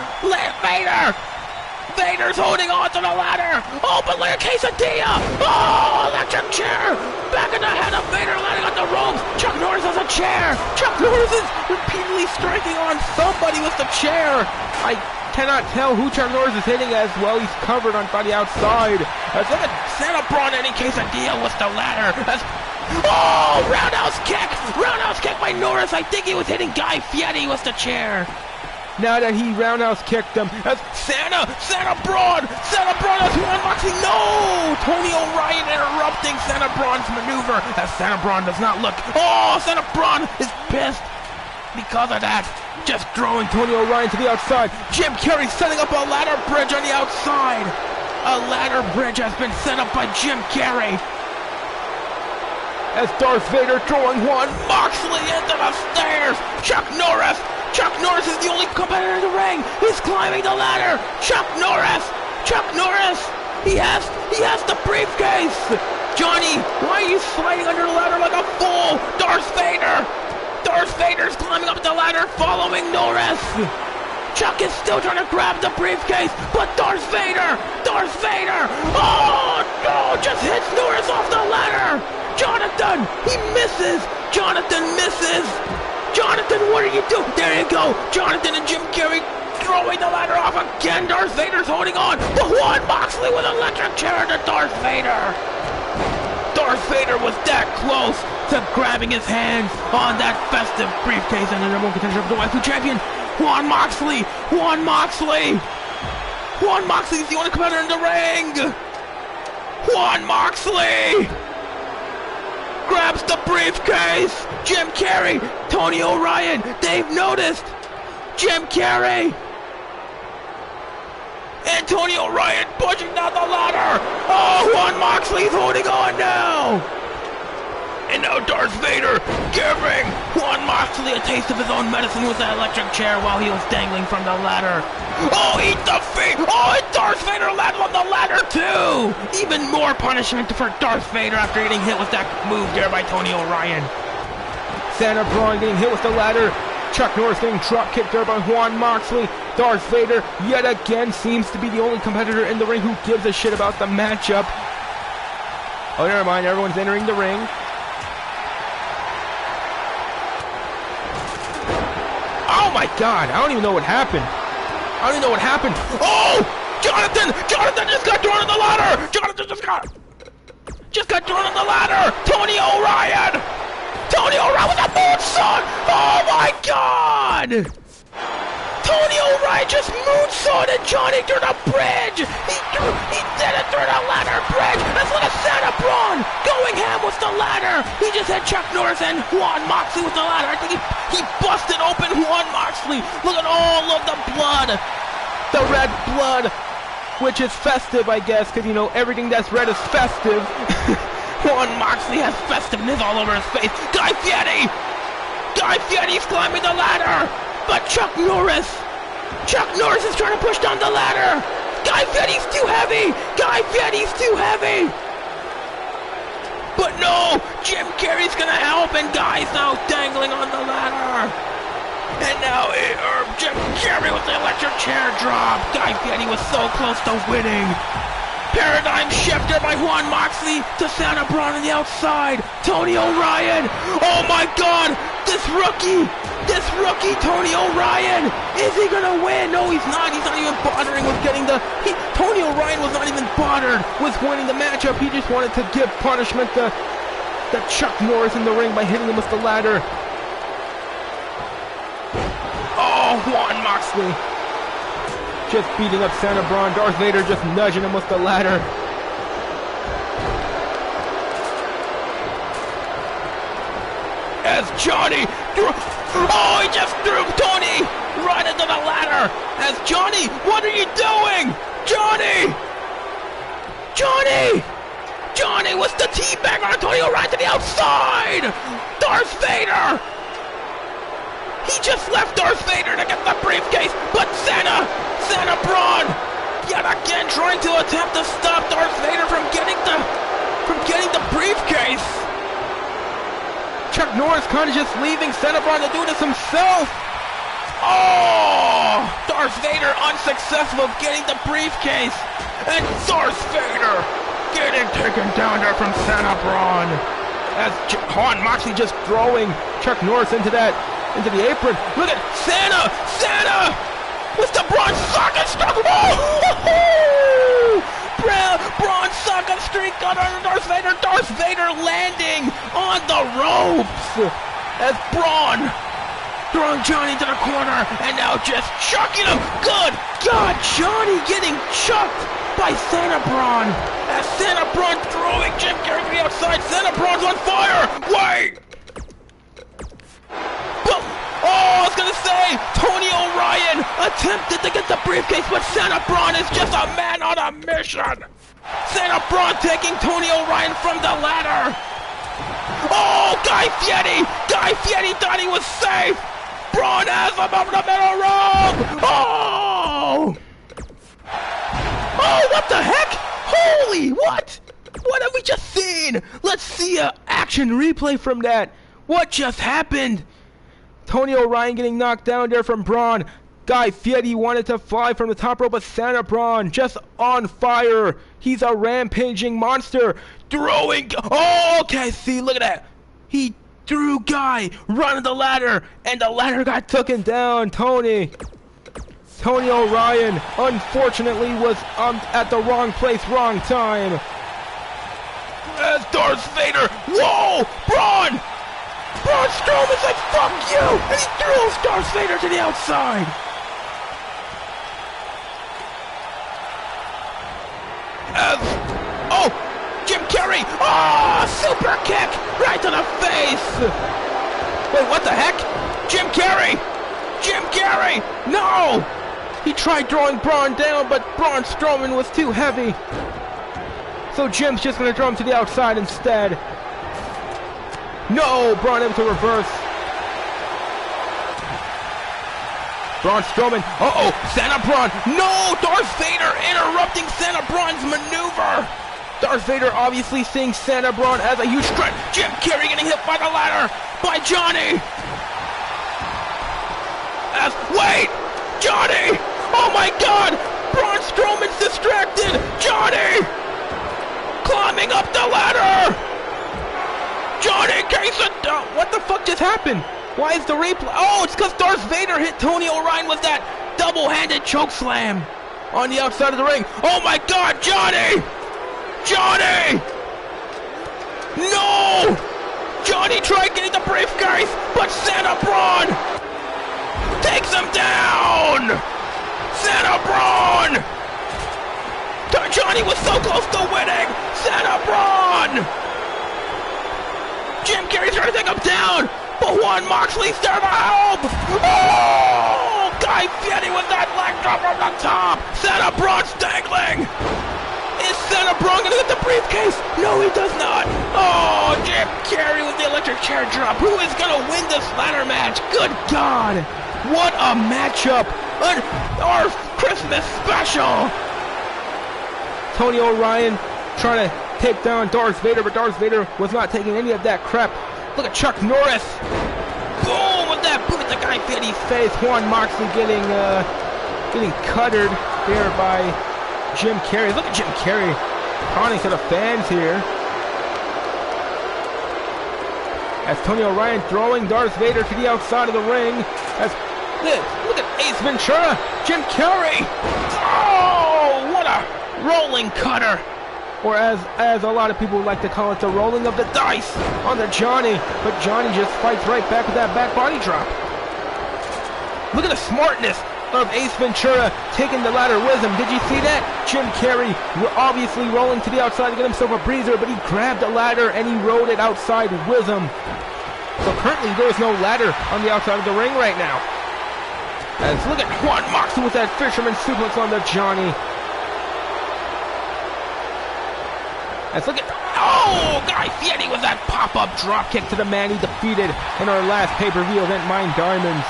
Vader's holding onto the ladder! Oh, but look at Quesadilla! Oh, electric chair! Back in the head of Vader, landing on the ropes! Chuck Norris has a chair! Chuck Norris is repeatedly striking on somebody with the chair! I cannot tell who Chuck Norris is hitting as well. He's covered on the outside. As look at Santa Braun hitting Quesadilla with the ladder. As oh, roundhouse kick by Norris. I think he was hitting Guy Fieri with the chair. Now that he roundhouse kicked him, as Santa Braun as Juan Moxley. No, Tony O'Ryan interrupting Santa Braun's maneuver. As Santa Braun does not look. Oh, Santa Braun is pissed because of that. Just throwing Tony O'Ryan to the outside. Jim Carrey setting up a ladder bridge on the outside. A ladder bridge has been set up by Jim Carrey. As Darth Vader throwing Juan Moxley into the stairs. Chuck Norris is the only competitor in the ring. He's climbing the ladder. Chuck Norris. He has the briefcase. Johnny, why are you sliding under the ladder like a fool? Darth Vader's climbing up the ladder, following Norris. Chuck is still trying to grab the briefcase, but Darth Vader. Oh no, just hits Norris off the ladder. Jonathan, he misses. Jonathan, what are you doing? There you go. Jonathan and Jim Carrey throwing the ladder off again. Darth Vader's holding on. But Juan Moxley with electric chair to Darth Vader. Darth Vader was that close to grabbing his hands on that festive briefcase and the number one contender of the Waifu champion, Juan Moxley. Juan Moxley is the only competitor in the ring. Juan Moxley grabs the briefcase. Jim Carrey, Tony O'Ryan, they've noticed. Jim Carrey and Tony O'Ryan pushing down the ladder. Oh, Juan Moxley's holding on now. And now Darth Vader giving Juan Moxley a taste of his own medicine with that electric chair while he was dangling from the ladder. Oh, eat the feet! Oh, and Darth Vader landed on the ladder too! Even more punishment for Darth Vader after getting hit with that move there by Tony O'Ryan. Santa Braun getting hit with the ladder. Chuck Norris getting drop kicked there by Juan Moxley. Darth Vader yet again seems to be the only competitor in the ring who gives a shit about the matchup. Oh, never mind, everyone's entering the ring. Oh my god, I don't even know what happened. Oh! Jonathan just got thrown on the ladder! Jonathan just got thrown on the ladder! Tony O'Ryan with a moonsault! Oh my god! Tony O'Ryan just moonsaulted Johnny through the bridge! He did it through the ladder bridge! That's like a Santa Braun going ham with the ladder! He just hit Chuck Norris and Juan Moxley with the ladder. I think he busted open Juan Moxley. Look at all of the blood! The red blood! Which is festive, I guess, because, you know, everything that's red is festive. Juan Moxley has festiveness all over his face. Guy Fieri's climbing the ladder! But Chuck Norris is trying to push down the ladder! Guy Fieri's too heavy! But no! Jim Carrey's gonna help, and Guy's now dangling on the ladder! And now Jim Carrey with the electric chair drop! Guy Fieri was so close to winning! Paradigm shifter by Juan Moxley to Santa Braun on the outside. Tony O'Ryan. Oh my god. This rookie Tony O'Ryan. Is he gonna win? No, he's not. He's not even bothering with getting Tony O'Ryan was not even bothered with winning the matchup. He just wanted to give punishment to Chuck Norris in the ring by hitting him with the ladder. Oh, Juan Moxley just beating up Santa Braun. Darth Vader just nudging him with the ladder. As Johnny he just threw Tony right into the ladder. As Johnny, what are you doing? Johnny was the teabag on Tony O'Ryan to the outside. Darth Vader. He just left Darth Vader to get the briefcase, but Santa Braun, yet again trying to attempt to stop Darth Vader from getting the briefcase. Chuck Norris kind of just leaving Santa Braun to do this himself. Oh, Darth Vader unsuccessful of getting the briefcase, and Darth Vader getting taken down there from Santa Braun. As Juan Moxley just throwing Chuck Norris into the apron. Look at Santa with the Braun Socket Streak. Braun Socket Streak got under Darth Vader. Darth Vader landing on the ropes as Braun throwing Johnny to the corner and now just chucking him. Good God, Johnny getting chucked by Santa Braun as Santa Braun throwing Jim Carrey to the outside. Santa Braun's on fire. Wait. I was gonna say, Tony O'Ryan attempted to get the briefcase, but Santa Braun is just a man on a mission. Santa Braun taking Tony O'Ryan from the ladder. Oh, Guy Fieri thought he was safe. Braun has him over the middle rope. Oh, what the heck? Holy, what? What have we just seen? Let's see an action replay from that. What just happened? Tony O'Ryan getting knocked down there from Braun. Guy Fieri wanted to fly from the top rope, but Santa Braun just on fire. He's a rampaging monster. Throwing. Oh, okay, see, look at that. He threw Guy right on the ladder, and the ladder got taken down. Tony O'Ryan, unfortunately, was at the wrong place, wrong time. As Darth Vader. Whoa, Braun Strowman's like, fuck you! And he throws Darth Vader to the outside! Jim Carrey! Oh, super kick! Right to the face! Wait, what the heck? Jim Carrey! No! He tried throwing Braun down, but Braun Strowman was too heavy. So Jim's just gonna throw him to the outside instead. No, Braun able to reverse. Braun Strowman. Uh-oh, Santa Braun. No, Darth Vader interrupting Santa Braun's maneuver. Darth Vader obviously seeing Santa Braun as a huge threat. Jim Carrey getting hit by the ladder by Johnny. Wait, Johnny. Oh my God, Braun Strowman's distracted. Johnny climbing up the ladder. Johnny Case. What the fuck just happened? Why is the replay? Oh, it's because Darth Vader hit Tony O'Ryan with that double-handed choke slam on the outside of the ring. Oh my God, Johnny! Johnny! No! Johnny tried getting the briefcase, but Santa Braun takes him down! Santa Braun! Johnny was so close to winning! Santa Braun! Jim Carrey's trying to take him down! But Juan Moxley's there to help! Oh! Guy Fieri with that leg drop from the top! Santa Braun's dangling! Is Santa Braun gonna get the briefcase? No, he does not! Oh, Jim Carrey with the electric chair drop! Who is gonna win this ladder match? Good God! What a matchup! Our Christmas special! Tony O'Ryan trying to take down Darth Vader, but Darth Vader was not taking any of that crap. Look at Chuck Norris. Boom with that boot at the Guy Fieri's face. Juan Moxley getting cuttered there by Jim Carrey. Look at Jim Carrey taunting to the fans here. As Tony O'Ryan throwing Darth Vader to the outside of the ring. Look at Ace Ventura. Jim Carrey. Oh, what a rolling cutter. Or as a lot of people like to call it, the rolling of the dice on the Johnny. But Johnny just fights right back with that back body drop. Look at the smartness of Ace Ventura taking the ladder with him. Did you see that? Jim Carrey obviously rolling to the outside to get himself a breather, but he grabbed the ladder and he rode it outside with him. So currently there is no ladder on the outside of the ring right now. As look at Juan Moxley with that fisherman suplex on the Johnny. Let's look at, oh, Guy Fieri with that pop-up drop kick to the man he defeated in our last pay-per-view event, Mind Diamonds.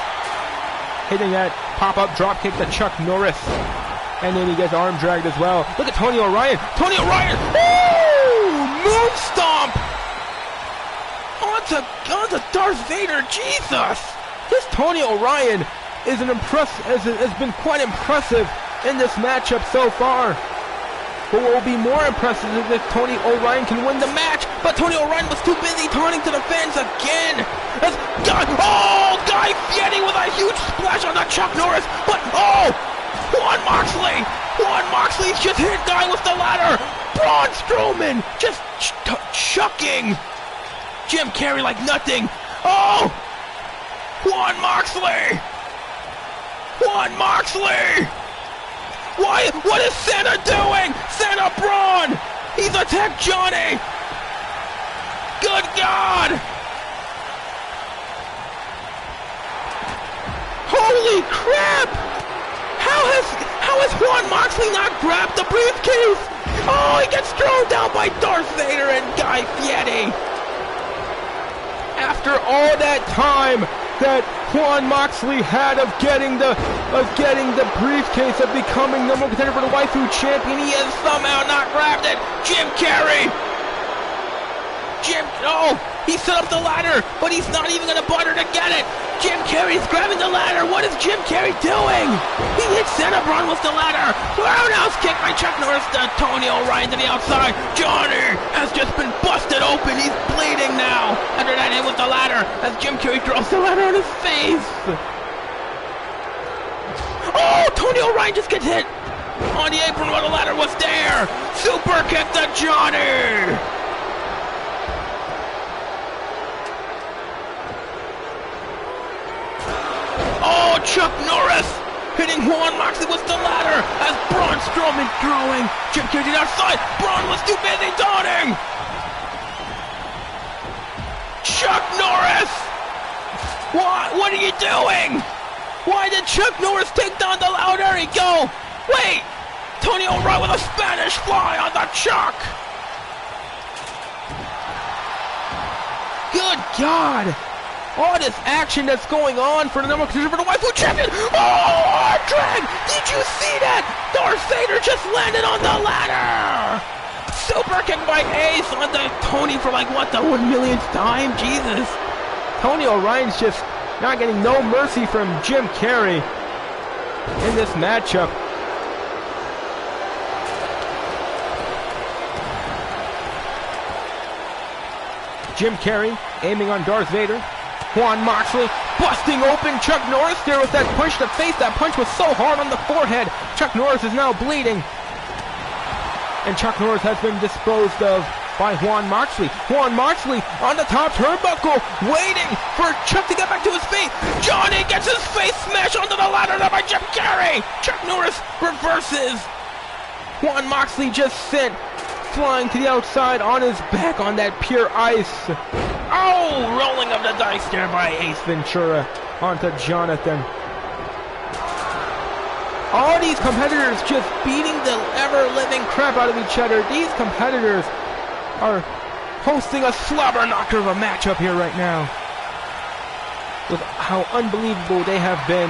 Hitting that pop-up drop kick to Chuck Norris. And then he gets arm dragged as well. Look at Tony O'Ryan. Tony O'Ryan, oh, moon stomp. Onto Darth Vader, Jesus. This Tony O'Ryan is has been quite impressive in this matchup so far. But what will be more impressive is if Tony O'Ryan can win the match. But Tony O'Ryan was too busy taunting to the fans again. Guy Fieri with a huge splash on that Chuck Norris. But, oh, Juan Moxley's just hit Guy with the ladder. Braun Strowman just chucking Jim Carrey like nothing. Oh, Juan Moxley. What is Santa doing? Santa Braun! He's attacked Johnny! Good God! Holy crap! How has Juan Moxley not grabbed the briefcase? Oh, he gets thrown down by Darth Vader and Guy Fieri! After all that time that Juan Moxley had of getting the briefcase, of becoming number one contender for the Waifu champion, he has somehow not grabbed it. Jim Carrey. He set up the ladder, but he's not even gonna bother to get it. Jim Carrey's grabbing the ladder. What is Jim Carrey doing? He hit Santa Braun with the ladder. Roundhouse kick by Chuck Norris to Tony O'Ryan to the outside. Johnny has just been busted open. He's bleeding now after that hit with the ladder as Jim Carrey throws the ladder on his face. Oh, Tony O'Ryan just gets hit on the apron while the ladder was there. Super kick to Johnny. Oh, Chuck Norris hitting Juan Moxley with the ladder as Braun Strowman throwing Jim Carrey to the outside. Braun was too busy taunting. Chuck Norris! What are you doing? Why did Chuck Norris take down the ladder? There he go. Wait! Tony O'Ryan with a Spanish fly on the Chuck. Good God! All this action that's going on for the number one contender for the Waifu champion! Oh, drag! Did you see that? Darth Vader just landed on the ladder! Super kick by Ace on the Tony for like, what, the 1,000,000th time? Jesus. Tony Orion's just not getting no mercy from Jim Carrey in this matchup. Jim Carrey aiming on Darth Vader. Juan Moxley busting open Chuck Norris there with that punch to face. That punch was so hard on the forehead. Chuck Norris is now bleeding. And Chuck Norris has been disposed of by Juan Moxley. Juan Moxley on the top turnbuckle, waiting for Chuck to get back to his feet. Johnny gets his face smashed onto the ladder by Jim Carrey. Chuck Norris reverses. Juan Moxley just sent flying to the outside on his back on that pure ice. Oh, rolling of the dice there by Ace Ventura onto Jonathan. All these competitors just beating the ever-living crap out of each other. These competitors are hosting a slobber knocker of a matchup here right now. With how unbelievable they have been.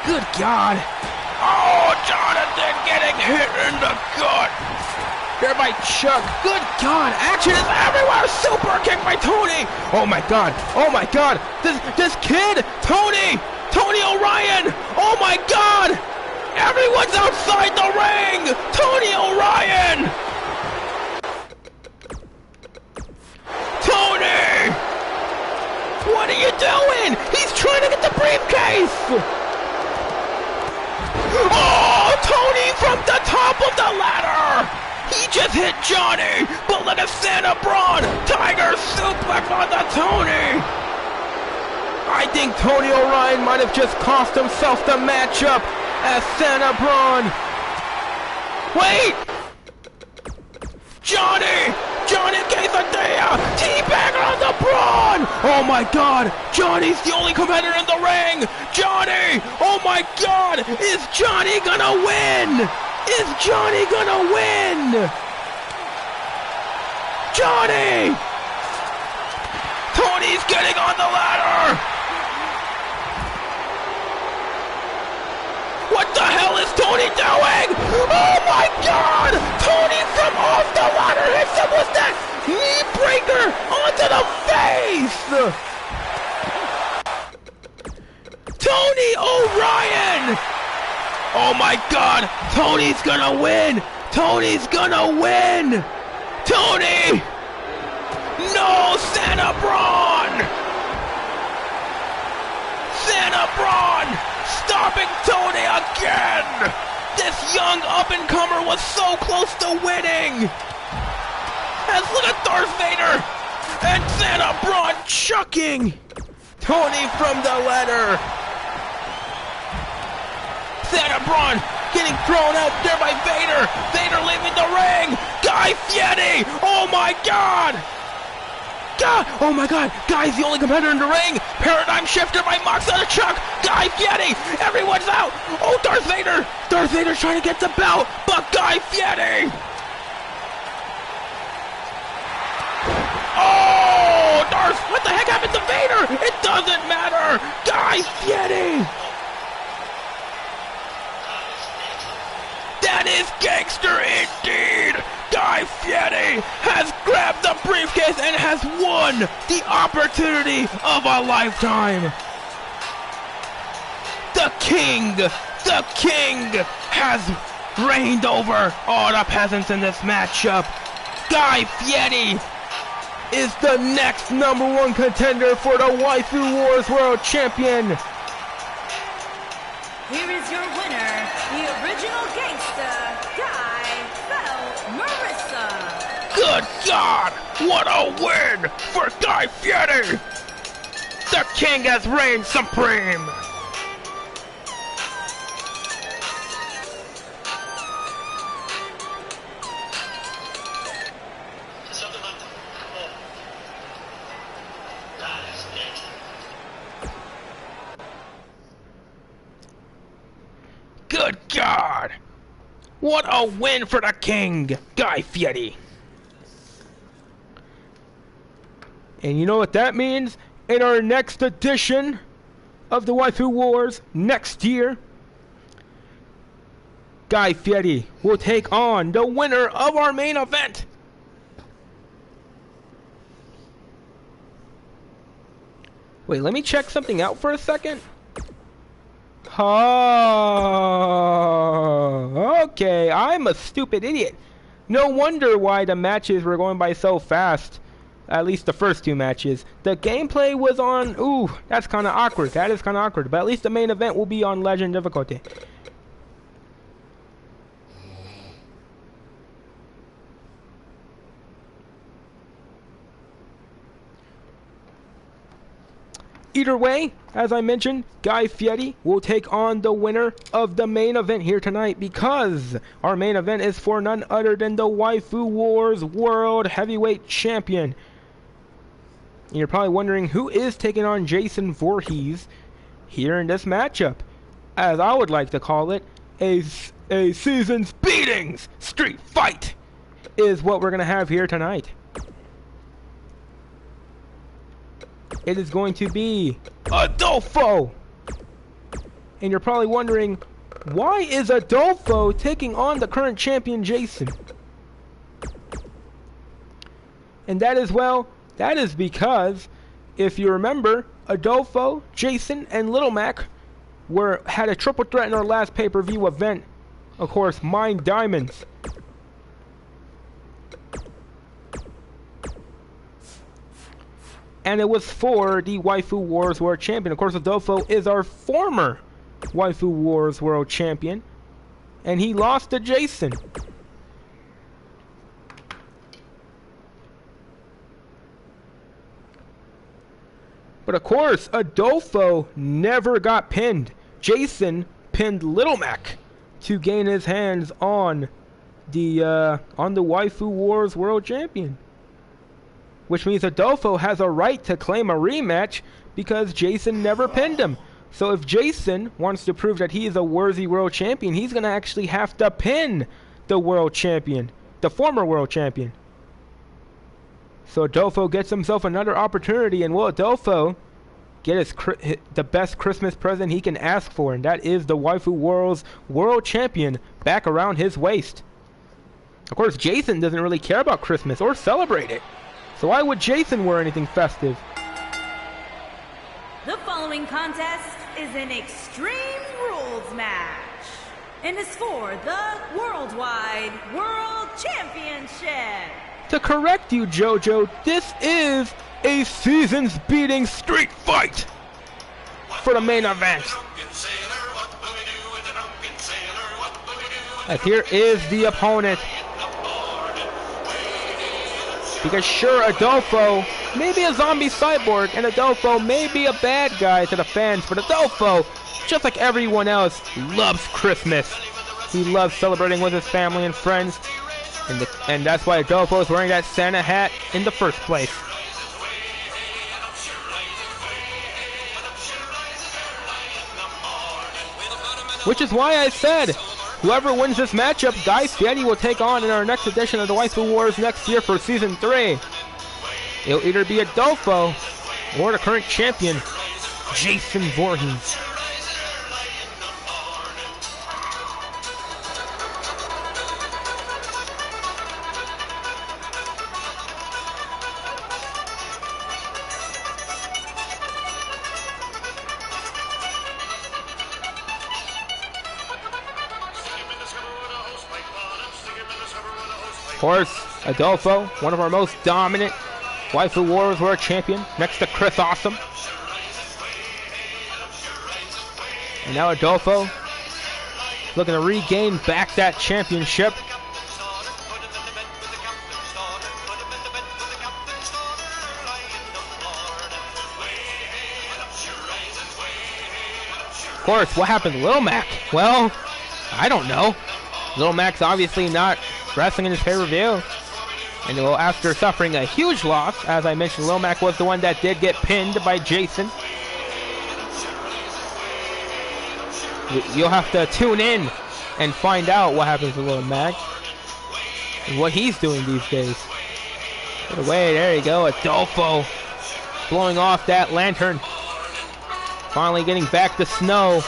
Good God. Oh, Jonathan getting hit in the gut. There by Chuck. Good God. Action is everywhere. Super kick by Tony. Oh my God. Oh my God. This kid. Tony Orion. Oh my God. Everyone's outside the ring. Tony Orion. Tony. What are you doing? He's trying to get the briefcase. Oh, Tony from the top of the ladder! He just hit Johnny, but look at Santa Braun! Tiger suplex on the Tony! I think Tony Orion might have just cost himself the matchup as Santa Braun. Wait! Johnny Quesadilla! Teabagger on the Braun! Oh my God! Johnny's the only competitor in the ring! Johnny! Oh my God! Is Johnny gonna win? Is Johnny gonna win? Johnny! Tony's getting on the ladder! What the hell is Tony doing? Oh my God! Tony from off the ladder hits him with that knee breaker onto the face! Tony Orion! Oh my God! Tony's gonna win! Tony's gonna win! Tony! No! Santa Braun! Santa Braun! Stopping Tony again! This young up-and-comer was so close to winning! As look at Darth Vader! And Santa Braun chucking Tony from the ladder! Santa Braun getting thrown out there by Vader! Vader leaving the ring! Guy Fieri! Oh my God! God! Oh my God! Guy's the only competitor in the ring! Paradigm shifter by Mox out of Chuck! Guy Fieri! Everyone's out! Oh, Darth Vader! Darth Vader's trying to get the belt, but Guy Fieri! Oh, Darth! What the heck happened to Vader? It doesn't matter! Guy Fieri! That is gangster indeed! Guy Fieri has grabbed the briefcase and has won the opportunity of a lifetime! The king has reigned over all the peasants in this matchup! Guy Fieri is the next #1 contender for the Waifu Wars World Champion! Here is your winner, the original gangster, Guy Marissa. Good God! What a win for Guy Fieri! The king has reigned supreme! Good God! What a win for the king, Guy Fieri. And you know what that means? In our next edition of the Waifu Wars next year, Guy Fieri will take on the winner of our main event. Wait, let me check something out for a second. Oh, okay, I'm a stupid idiot. No wonder why the matches were going by so fast. At least the first two matches. The gameplay was on... Ooh, that's kind of awkward. That is kind of awkward. But at least the main event will be on Legend difficulty. Either way, as I mentioned, Guy Fieri will take on the winner of the main event here tonight, because our main event is for none other than the Waifu Wars World Heavyweight Champion. And you're probably wondering who is taking on Jason Voorhees here in this matchup. As I would like to call it, a season's beatings street fight is what we're going to have here tonight. It is going to be Adolfo! And you're probably wondering, why is Adolfo taking on the current champion Jason? And that is, well, that is because, if you remember, Adolfo, Jason, and Little Mac had a triple threat in our last pay-per-view event. Of course, Mind Diamonds. And it was for the Waifu Wars World Champion. Of course, Adolfo is our former Waifu Wars World Champion. And he lost to Jason. But of course, Adolfo never got pinned. Jason pinned Little Mac to gain his hands on the Waifu Wars World Champion. Which means Adolfo has a right to claim a rematch because Jason never pinned him. So if Jason wants to prove that he is a worthy world champion, he's going to actually have to pin the world champion, the former world champion. So Adolfo gets himself another opportunity, and will Adolfo get the best Christmas present he can ask for, and that is the Waifu Wars World Champion back around his waist. Of course, Jason doesn't really care about Christmas or celebrate it. So why would Jason wear anything festive? The following contest is an Extreme Rules match and is for the Worldwide World Championship. To correct you, JoJo, this is a season's beating street fight for the main event. And here is the opponent. Because sure, Adolfo may be a zombie cyborg, and Adolfo may be a bad guy to the fans, but Adolfo, just like everyone else, loves Christmas. He loves celebrating with his family and friends, and that's why Adolfo is wearing that Santa hat in the first place. Which is why I said, whoever wins this matchup, Guy Fieri will take on in our next edition of the Waifu Wars next year for Season 3. It'll either be Adolfo or the current champion, Jason Voorhees. Of course, Adolfo, one of our most dominant Waifu Wars World Champion, next to Chris Awesome. And now Adolfo looking to regain back that championship. Of course, what happened to Lil Mac? Well, I don't know. Lil Mac's obviously not wrestling in his pay-per-view. And well, after suffering a huge loss, as I mentioned, Lil Mac was the one that did get pinned by Jason. You'll have to tune in and find out what happens to Little Mac and what he's doing these days. Get away, there you go, Adolfo blowing off that lantern. Finally getting back to snow.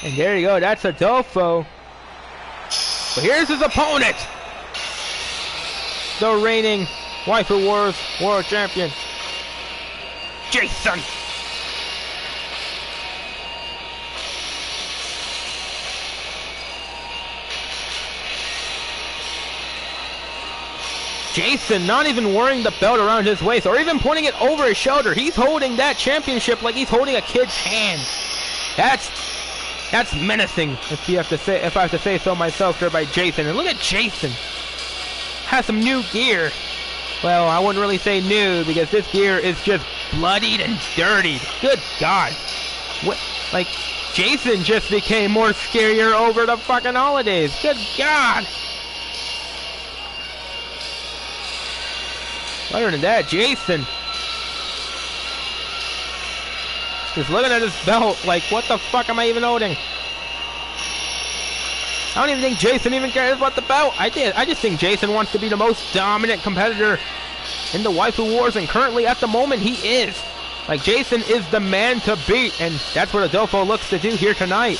And there you go, that's Adolfo. But here's his opponent. The reigning Waifu Wars World Champion, Jason. Jason not even wearing the belt around his waist or even pointing it over his shoulder. He's holding that championship like he's holding a kid's hand. That's menacing, if I have to say so myself, there by Jason. And look at Jason. Has some new gear. Well, I wouldn't really say new because this gear is just bloodied and dirtied. Good God. What? Like, Jason just became more scarier over the fucking holidays. Good God. Other than that, Jason just looking at his belt like, what the fuck am I even holding? I don't even think Jason even cares about the belt. I just think Jason wants to be the most dominant competitor in the Waifu Wars, and currently at the moment he is. Like, Jason is the man to beat, and that's what Adolfo looks to do here tonight.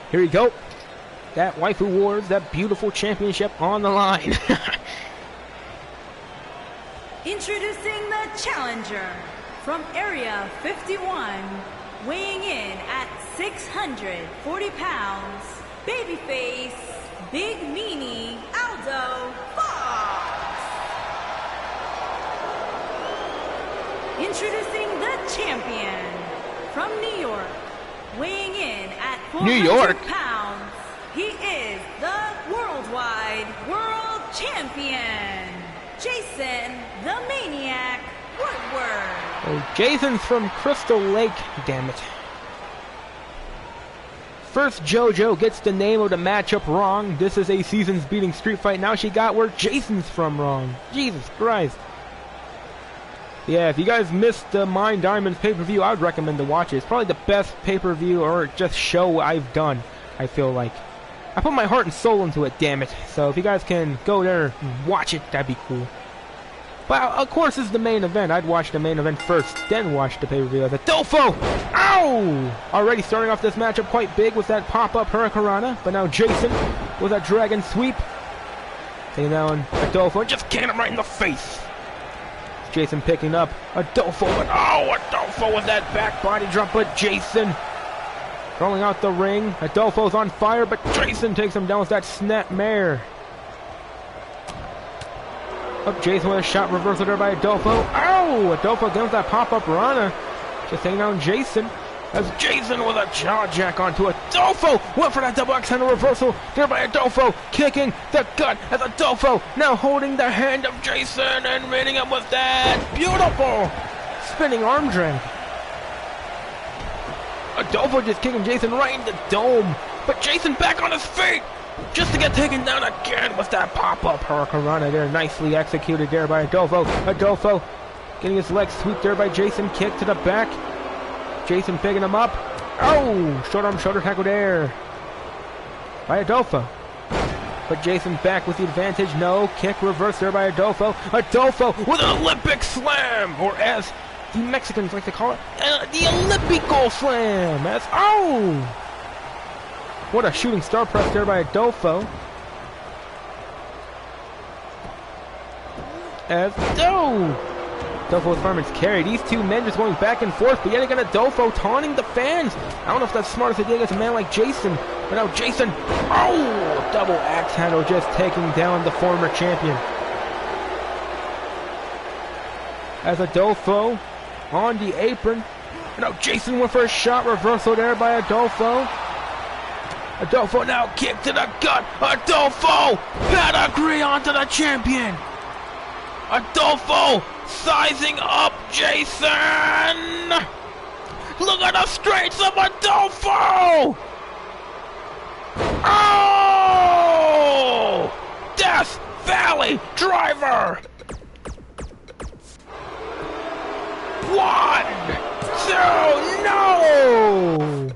Here we go. That Waifu Wars, that beautiful championship on the line. Introducing the challenger from Area 51, weighing in at 640 pounds, babyface, Big Meanie, Aldo Fox. Introducing the champion from New York, weighing in at 400 pounds, he is the worldwide world champion, Jason the Maniac Woodward. Oh, Jason's from Crystal Lake, damn it. First, JoJo gets the name of the matchup wrong. This is a season's beating street fight. Now she got where Jason's from wrong. Jesus Christ. Yeah, if you guys missed the Mind Diamonds pay-per-view, I would recommend to watch it. It's probably the best pay-per-view or just show I've done, I feel like. I put my heart and soul into it, damn it. So if you guys can go there and watch it, that'd be cool. But of course, this is the main event. I'd watch the main event first, then watch the pay-per-view. Adolfo! Ow! Already starting off this matchup quite big with that pop-up Hurricanrana. But now Jason with that Dragon Sweep. Taking down Adolfo and just kicking him right in the face. Jason picking up Adolfo, but oh, Adolfo with that back body drop, but Jason rolling out the ring. Adolfo's on fire, but Jason takes him down with that snap mare. Up Jason with a shot reversal there by Adolfo. Oh, Adolfo again with that pop-up Rana. Just taking down Jason. As Jason with a jaw jack onto Adolfo. Went for that double axe handle reversal there by Adolfo. Kicking the gut as Adolfo now holding the hand of Jason and hitting him with that beautiful spinning arm drag. Adolfo just kicking Jason right in the dome. But Jason back on his feet just to get taken down again with that pop-up Hurricanrana there. Nicely executed there by Adolfo. Adolfo getting his leg sweep there by Jason. Kick to the back. Jason picking him up. Oh, short arm shoulder tackle there by Adolfo. But Jason back with the advantage. No, kick reverse there by Adolfo. Adolfo with an Olympic slam, or as the Mexicans like to call it, the Olympico slam. As, oh, what a shooting star press there by Adolfo. As, oh, Adolfo's fireman's carry. These two men just going back and forth, but yet again Adolfo taunting the fans. I don't know if that's the smartest idea against a man like Jason, but now Jason, oh, double axe handle just taking down the former champion. as Adolfo on the apron. And now Jason went for a shot reversal there by Adolfo. Adolfo now kick to the gut. Adolfo pedigree onto the champion. Adolfo sizing up Jason. Look at the strength of Adolfo. Oh! Death Valley Driver. 1, 2, no!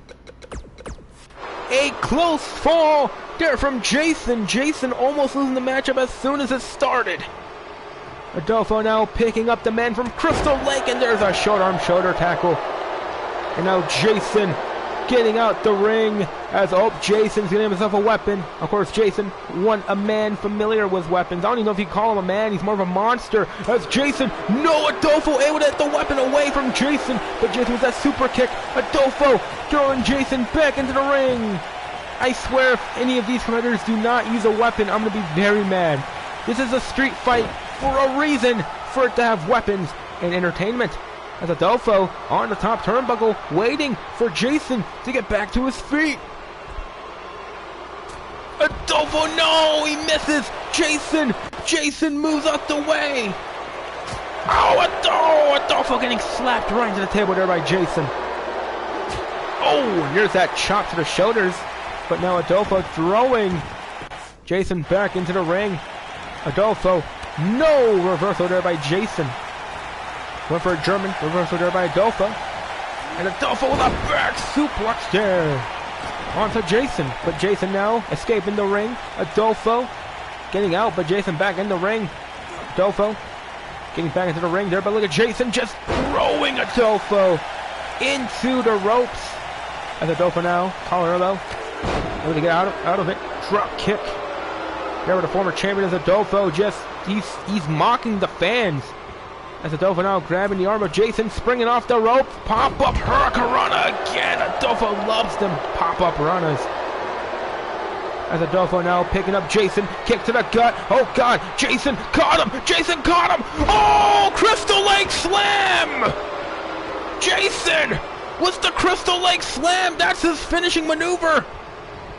A close fall there from Jason. Jason almost losing the matchup as soon as it started. Adolfo now picking up the man from Crystal Lake, and there's a short arm shoulder tackle. And now Jason getting out the ring as Jason's getting himself a weapon. Of course, Jason, a man familiar with weapons. I don't even know if you call him a man. He's more of a monster. As Jason, no, Adolfo able to get the weapon away from Jason. But Jason with that super kick. Adolfo throwing Jason back into the ring. I swear if any of these competitors do not use a weapon, I'm going to be very mad. This is a street fight for a reason, for it to have weapons and entertainment. As Adolfo on the top turnbuckle, waiting for Jason to get back to his feet. Adolfo, no, he misses. Jason moves out the way. Oh, Adolfo getting slapped right into the table there by Jason. Oh, and there's that chop to the shoulders. But now Adolfo throwing Jason back into the ring. Adolfo, no, reversal there by Jason. Went for a German reversal there by Adolfo. And Adolfo with a back suplex there onto Jason. But Jason now escaping the ring. Adolfo getting out, but Jason back in the ring. Adolfo getting back into the ring there, but look at Jason just throwing Adolfo into the ropes. As Adolfo now, collar elbow. Able to get out of it. Drop kick. There with the former champion is Adolfo. He's mocking the fans. As Adolfo now grabbing the arm of Jason, springing off the rope. Pop-up Hurricanrana again. Adolfo loves them pop-up runners. As Adolfo now picking up Jason. Kick to the gut. Oh, God. Jason caught him. Oh, Crystal Lake Slam. Jason with the Crystal Lake Slam. That's his finishing maneuver.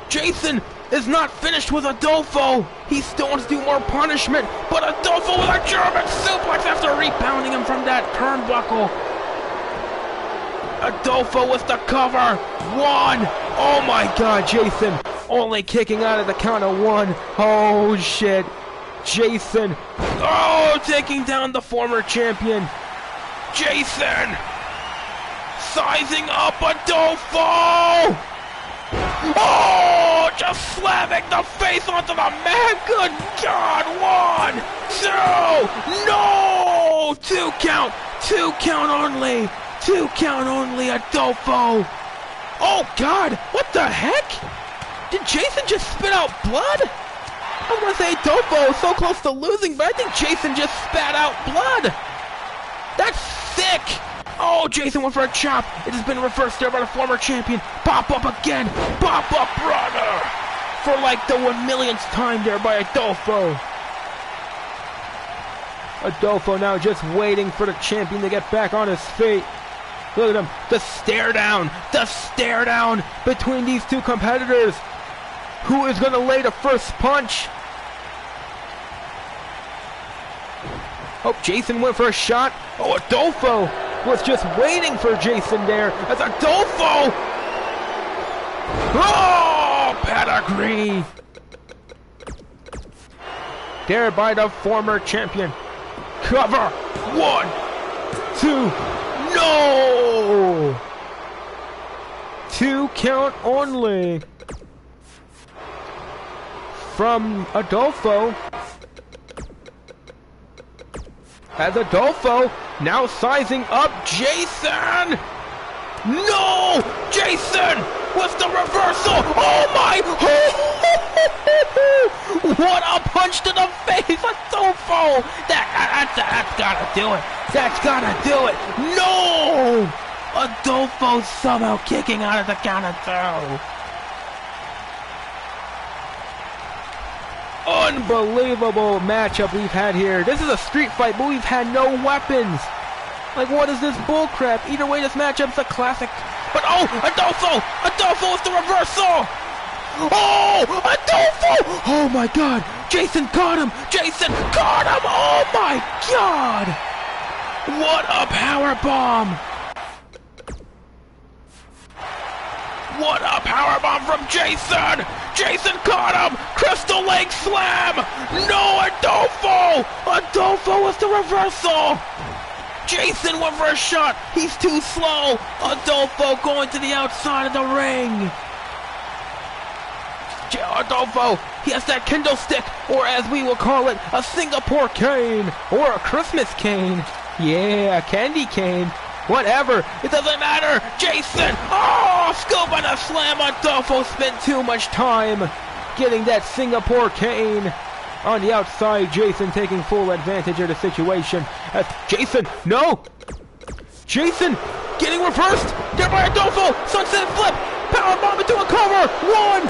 Jason is not finished with Adolfo. He still wants to do more punishment, but Adolfo with a German suplex after rebounding him from that turnbuckle. Adolfo with the cover. 1. Oh my God, Jason only kicking out at the count of 1. Oh shit. Jason, taking down the former champion. Jason sizing up Adolfo. Oh, just slamming the face onto the mat. Good God. 1, 2, no. 2 count. 2 count only. 2 count only, Adolfo. Oh, God. What the heck? Did Jason just spit out blood? I was going to say Adolfo so close to losing, but I think Jason just spat out blood. That's sick. Oh, Jason went for a chop. It has been reversed there by the former champion. Pop up again. Pop up runner. For like the 1 millionth time there by Adolfo. Adolfo now just waiting for the champion to get back on his feet. Look at him. The stare down. The stare down between these two competitors. Who is going to lay the first punch? Oh, Jason went for a shot. Oh, Adolfo was just waiting for Jason there as Adolfo. Oh, pedigree. There by the former champion. Cover. 1, 2, no. 2 count only from Adolfo. As Adolfo now sizing up Jason. No! Jason with the reversal. Oh my! What a punch to the face, Adolfo! That's gotta do it. That's gotta do it. No! Adolfo somehow kicking out of the count of 2. Unbelievable matchup we've had here. This is a street fight, but we've had no weapons. Like, what is this bullcrap? Either way, this matchup's a classic. But oh, Adolfo! Adolfo with the reversal! Oh, Adolfo! Oh my God! Jason caught him! Jason caught him! Oh my God! What a power bomb! What a power bomb from Jason! Jason caught him! Crystal Lake slam! No, Adolfo! Adolfo with the reversal! Jason went for a shot. He's too slow. Adolfo going to the outside of the ring. Adolfo, he has that Kindle stick, or as we will call it, a Singapore cane, or a Christmas cane. Yeah, a candy cane. Whatever, it doesn't matter. Jason, oh, scoop on a slam. Adolfo spent too much time getting that Singapore cane. On the outside, Jason taking full advantage of the situation. As Jason, no! Jason getting reversed! There by Adolfo! Sunset flip! Powerbomb into a cover! 1,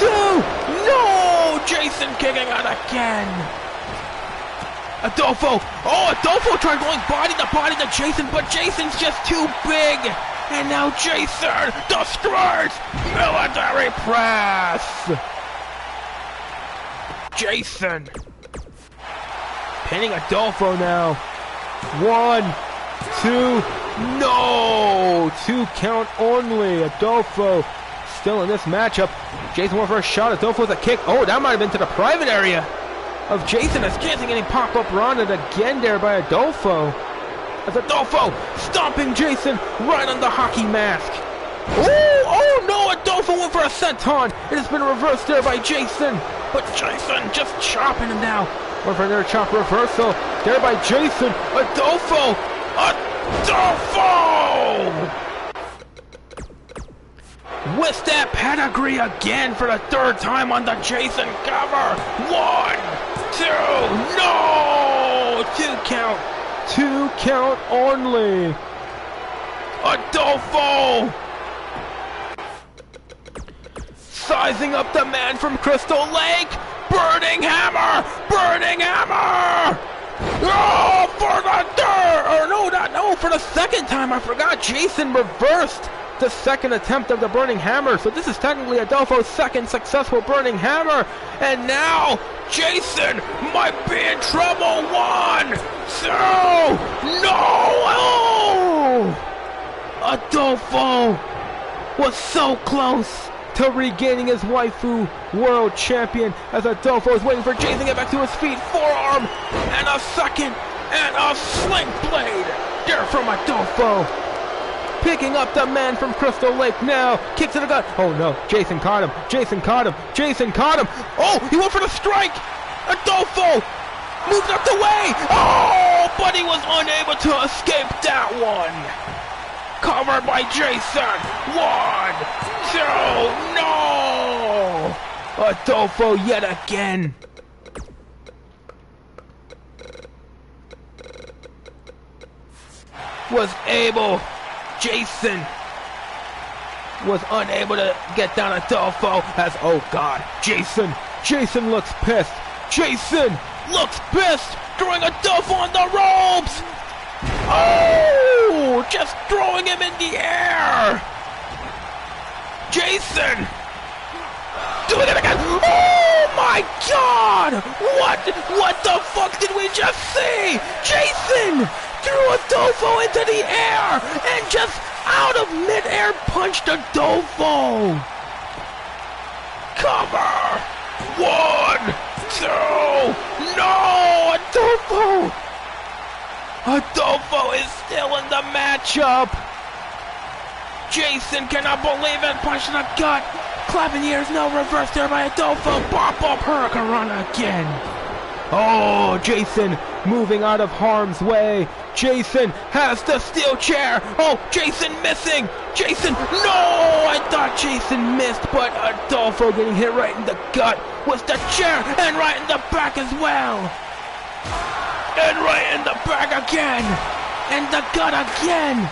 2, no! Jason kicking out again! Adolfo! Oh, Adolfo tried going body to Jason, but Jason's just too big! And now Jason destroys military press! Jason pinning Adolfo now. 1, 2, no! 2 count only. Adolfo still in this matchup. Jason went for a shot. Adolfo with a kick. Oh, that might have been to the private area of Jason. As Jason getting pop-up rounded again there by Adolfo. As Adolfo stomping Jason right on the hockey mask. Oh no! Adolfo went for a senton. It has been reversed there by Jason. But Jason just chopping him now. Went for another chop reversal. There by Jason. Adolfo! Adolfo! With that pedigree again for the 3rd time on the Jason cover. 1, 2, no! 2 count. 2 count only. Adolfo! Sizing up the man from Crystal Lake! Burning hammer! Burning hammer! Oh, for the third! Or no, for the 2nd time, I forgot. Jason reversed the 2nd attempt of the burning hammer. So this is technically Adolfo's 2nd successful burning hammer. And now, Jason might be in trouble. 1, 2, no! Oh! Adolfo was so close to regaining his Waifu World Champion as Adolfo is waiting for Jason to get back to his feet. Forearm and a 2nd and a sling blade there from Adolfo. Picking up the man from Crystal Lake now. Kick to the gut. Oh no, Jason caught him. Jason caught him. Jason caught him. Oh, he went for the strike. Adolfo moved up the way. Oh, but he was unable to escape that one. Covered by Jason. 1, 2, no! Adolfo yet again. Jason was unable to get down Adolfo as, oh God, Jason looks pissed. Jason looks pissed, throwing Adolfo on the ropes. Oh, just throwing him in the air. Jason doing it again. Oh my God! What the fuck did we just see? Jason threw Adolfo into the air and just out of midair punched Adolfo. Cover. 1, 2, no! Adolfo! Adolfo is still in the matchup. Jason cannot believe it. Punch in the gut. Clapping the ears. No reverse there by Adolfo. Pop up Hurricanrana again. Oh, Jason moving out of harm's way. Jason has the steel chair. Oh, Jason missing. Jason, no! I thought Jason missed, but Adolfo getting hit right in the gut with the chair and right in the back as well. And right in the back again. And the gut again.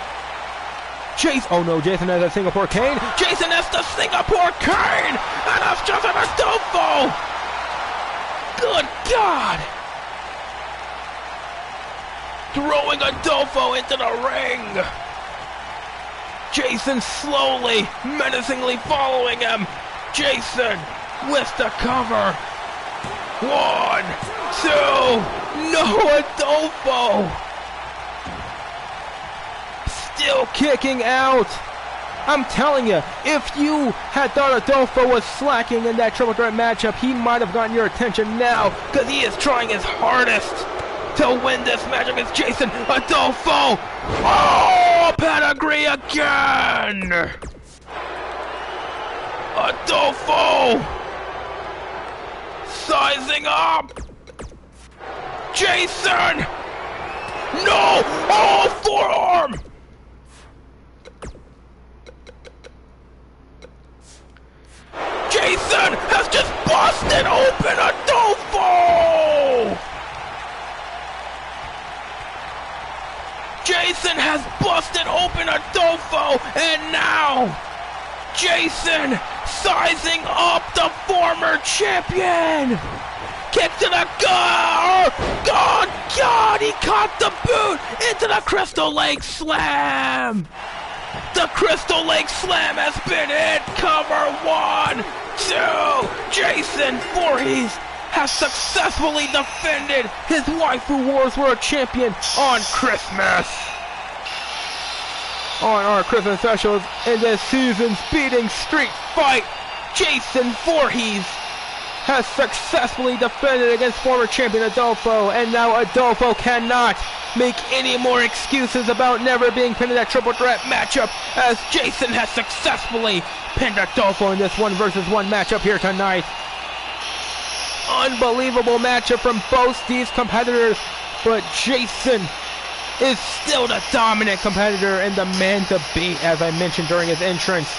Oh no, Jason has a Singapore cane. Jason has the Singapore cane. And that's just an Adolfo. Good God! Throwing Adolfo into the ring. Jason slowly, menacingly following him. Jason with the cover. 1, 2, no, Adolfo. Still kicking out. I'm telling you, if you had thought Adolfo was slacking in that triple threat matchup, he might have gotten your attention now, because he is trying his hardest to win this match against Jason. Adolfo! Oh, pedigree again! Adolfo! Sizing up! Jason! No! Oh, forearm! Jason has just busted open Adolfo! Jason has busted open Adolfo, and now Jason sizing up the former champion. Kick to the gut. God, he caught the boot into the Crystal Lake Slam. The Crystal Lake Slam has been hit. Cover 1, 2. Jason Voorhees has successfully defended his Waifu Wars World Champion on Christmas. On our Christmas specials in this season's beating street fight, Jason Voorhees has successfully defended against former champion Adolfo, and now Adolfo cannot make any more excuses about never being pinned in that triple threat matchup, as Jason has successfully pinned Adolfo in this 1 versus 1 matchup here tonight. Unbelievable matchup from both these competitors, but Jason is still the dominant competitor and the man to beat, as I mentioned during his entrance.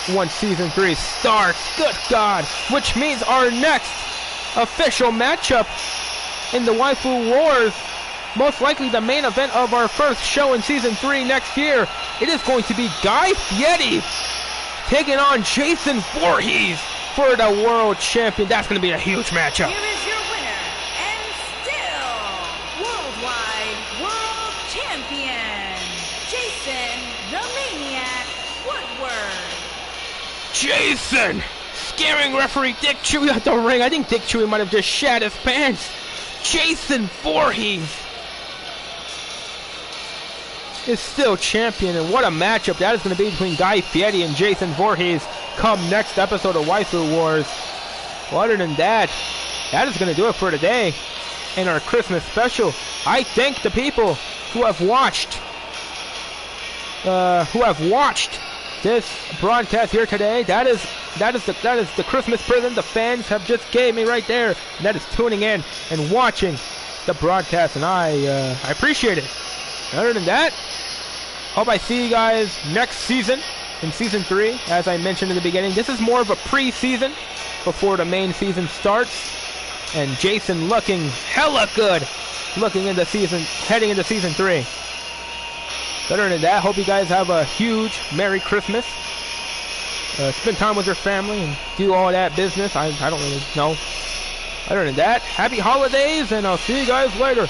Once Season 3 starts, good God, which means our next official matchup in the Waifu Wars, most likely the main event of our first show in Season 3 next year, it is going to be Guy Fieri taking on Jason Voorhees for the World Champion. That's going to be a huge matchup. Here is your winner, and still Worldwide World Champion, Jason the Maniac Woodward. Jason scaring referee Dick Chewy out the ring. I think Dick Chewy might have just shat his pants. Jason Voorhees is still champion, and what a matchup that is going to be between Guy Fieri and Jason Voorhees come next episode of Waifu Wars. Well, other than that, that is going to do it for today in our Christmas special. I thank the people who have watched this broadcast here today. That is the Christmas present the fans have just gave me right there. And that is tuning in and watching the broadcast, and I appreciate it. Other than that, hope I see you guys next season in Season 3. As I mentioned in the beginning, this is more of a pre-season before the main season starts. And Jason looking hella good heading into Season 3. Other than that, hope you guys have a huge Merry Christmas. Spend time with your family and do all that business. I don't really know. Other than that, happy holidays, and I'll see you guys later.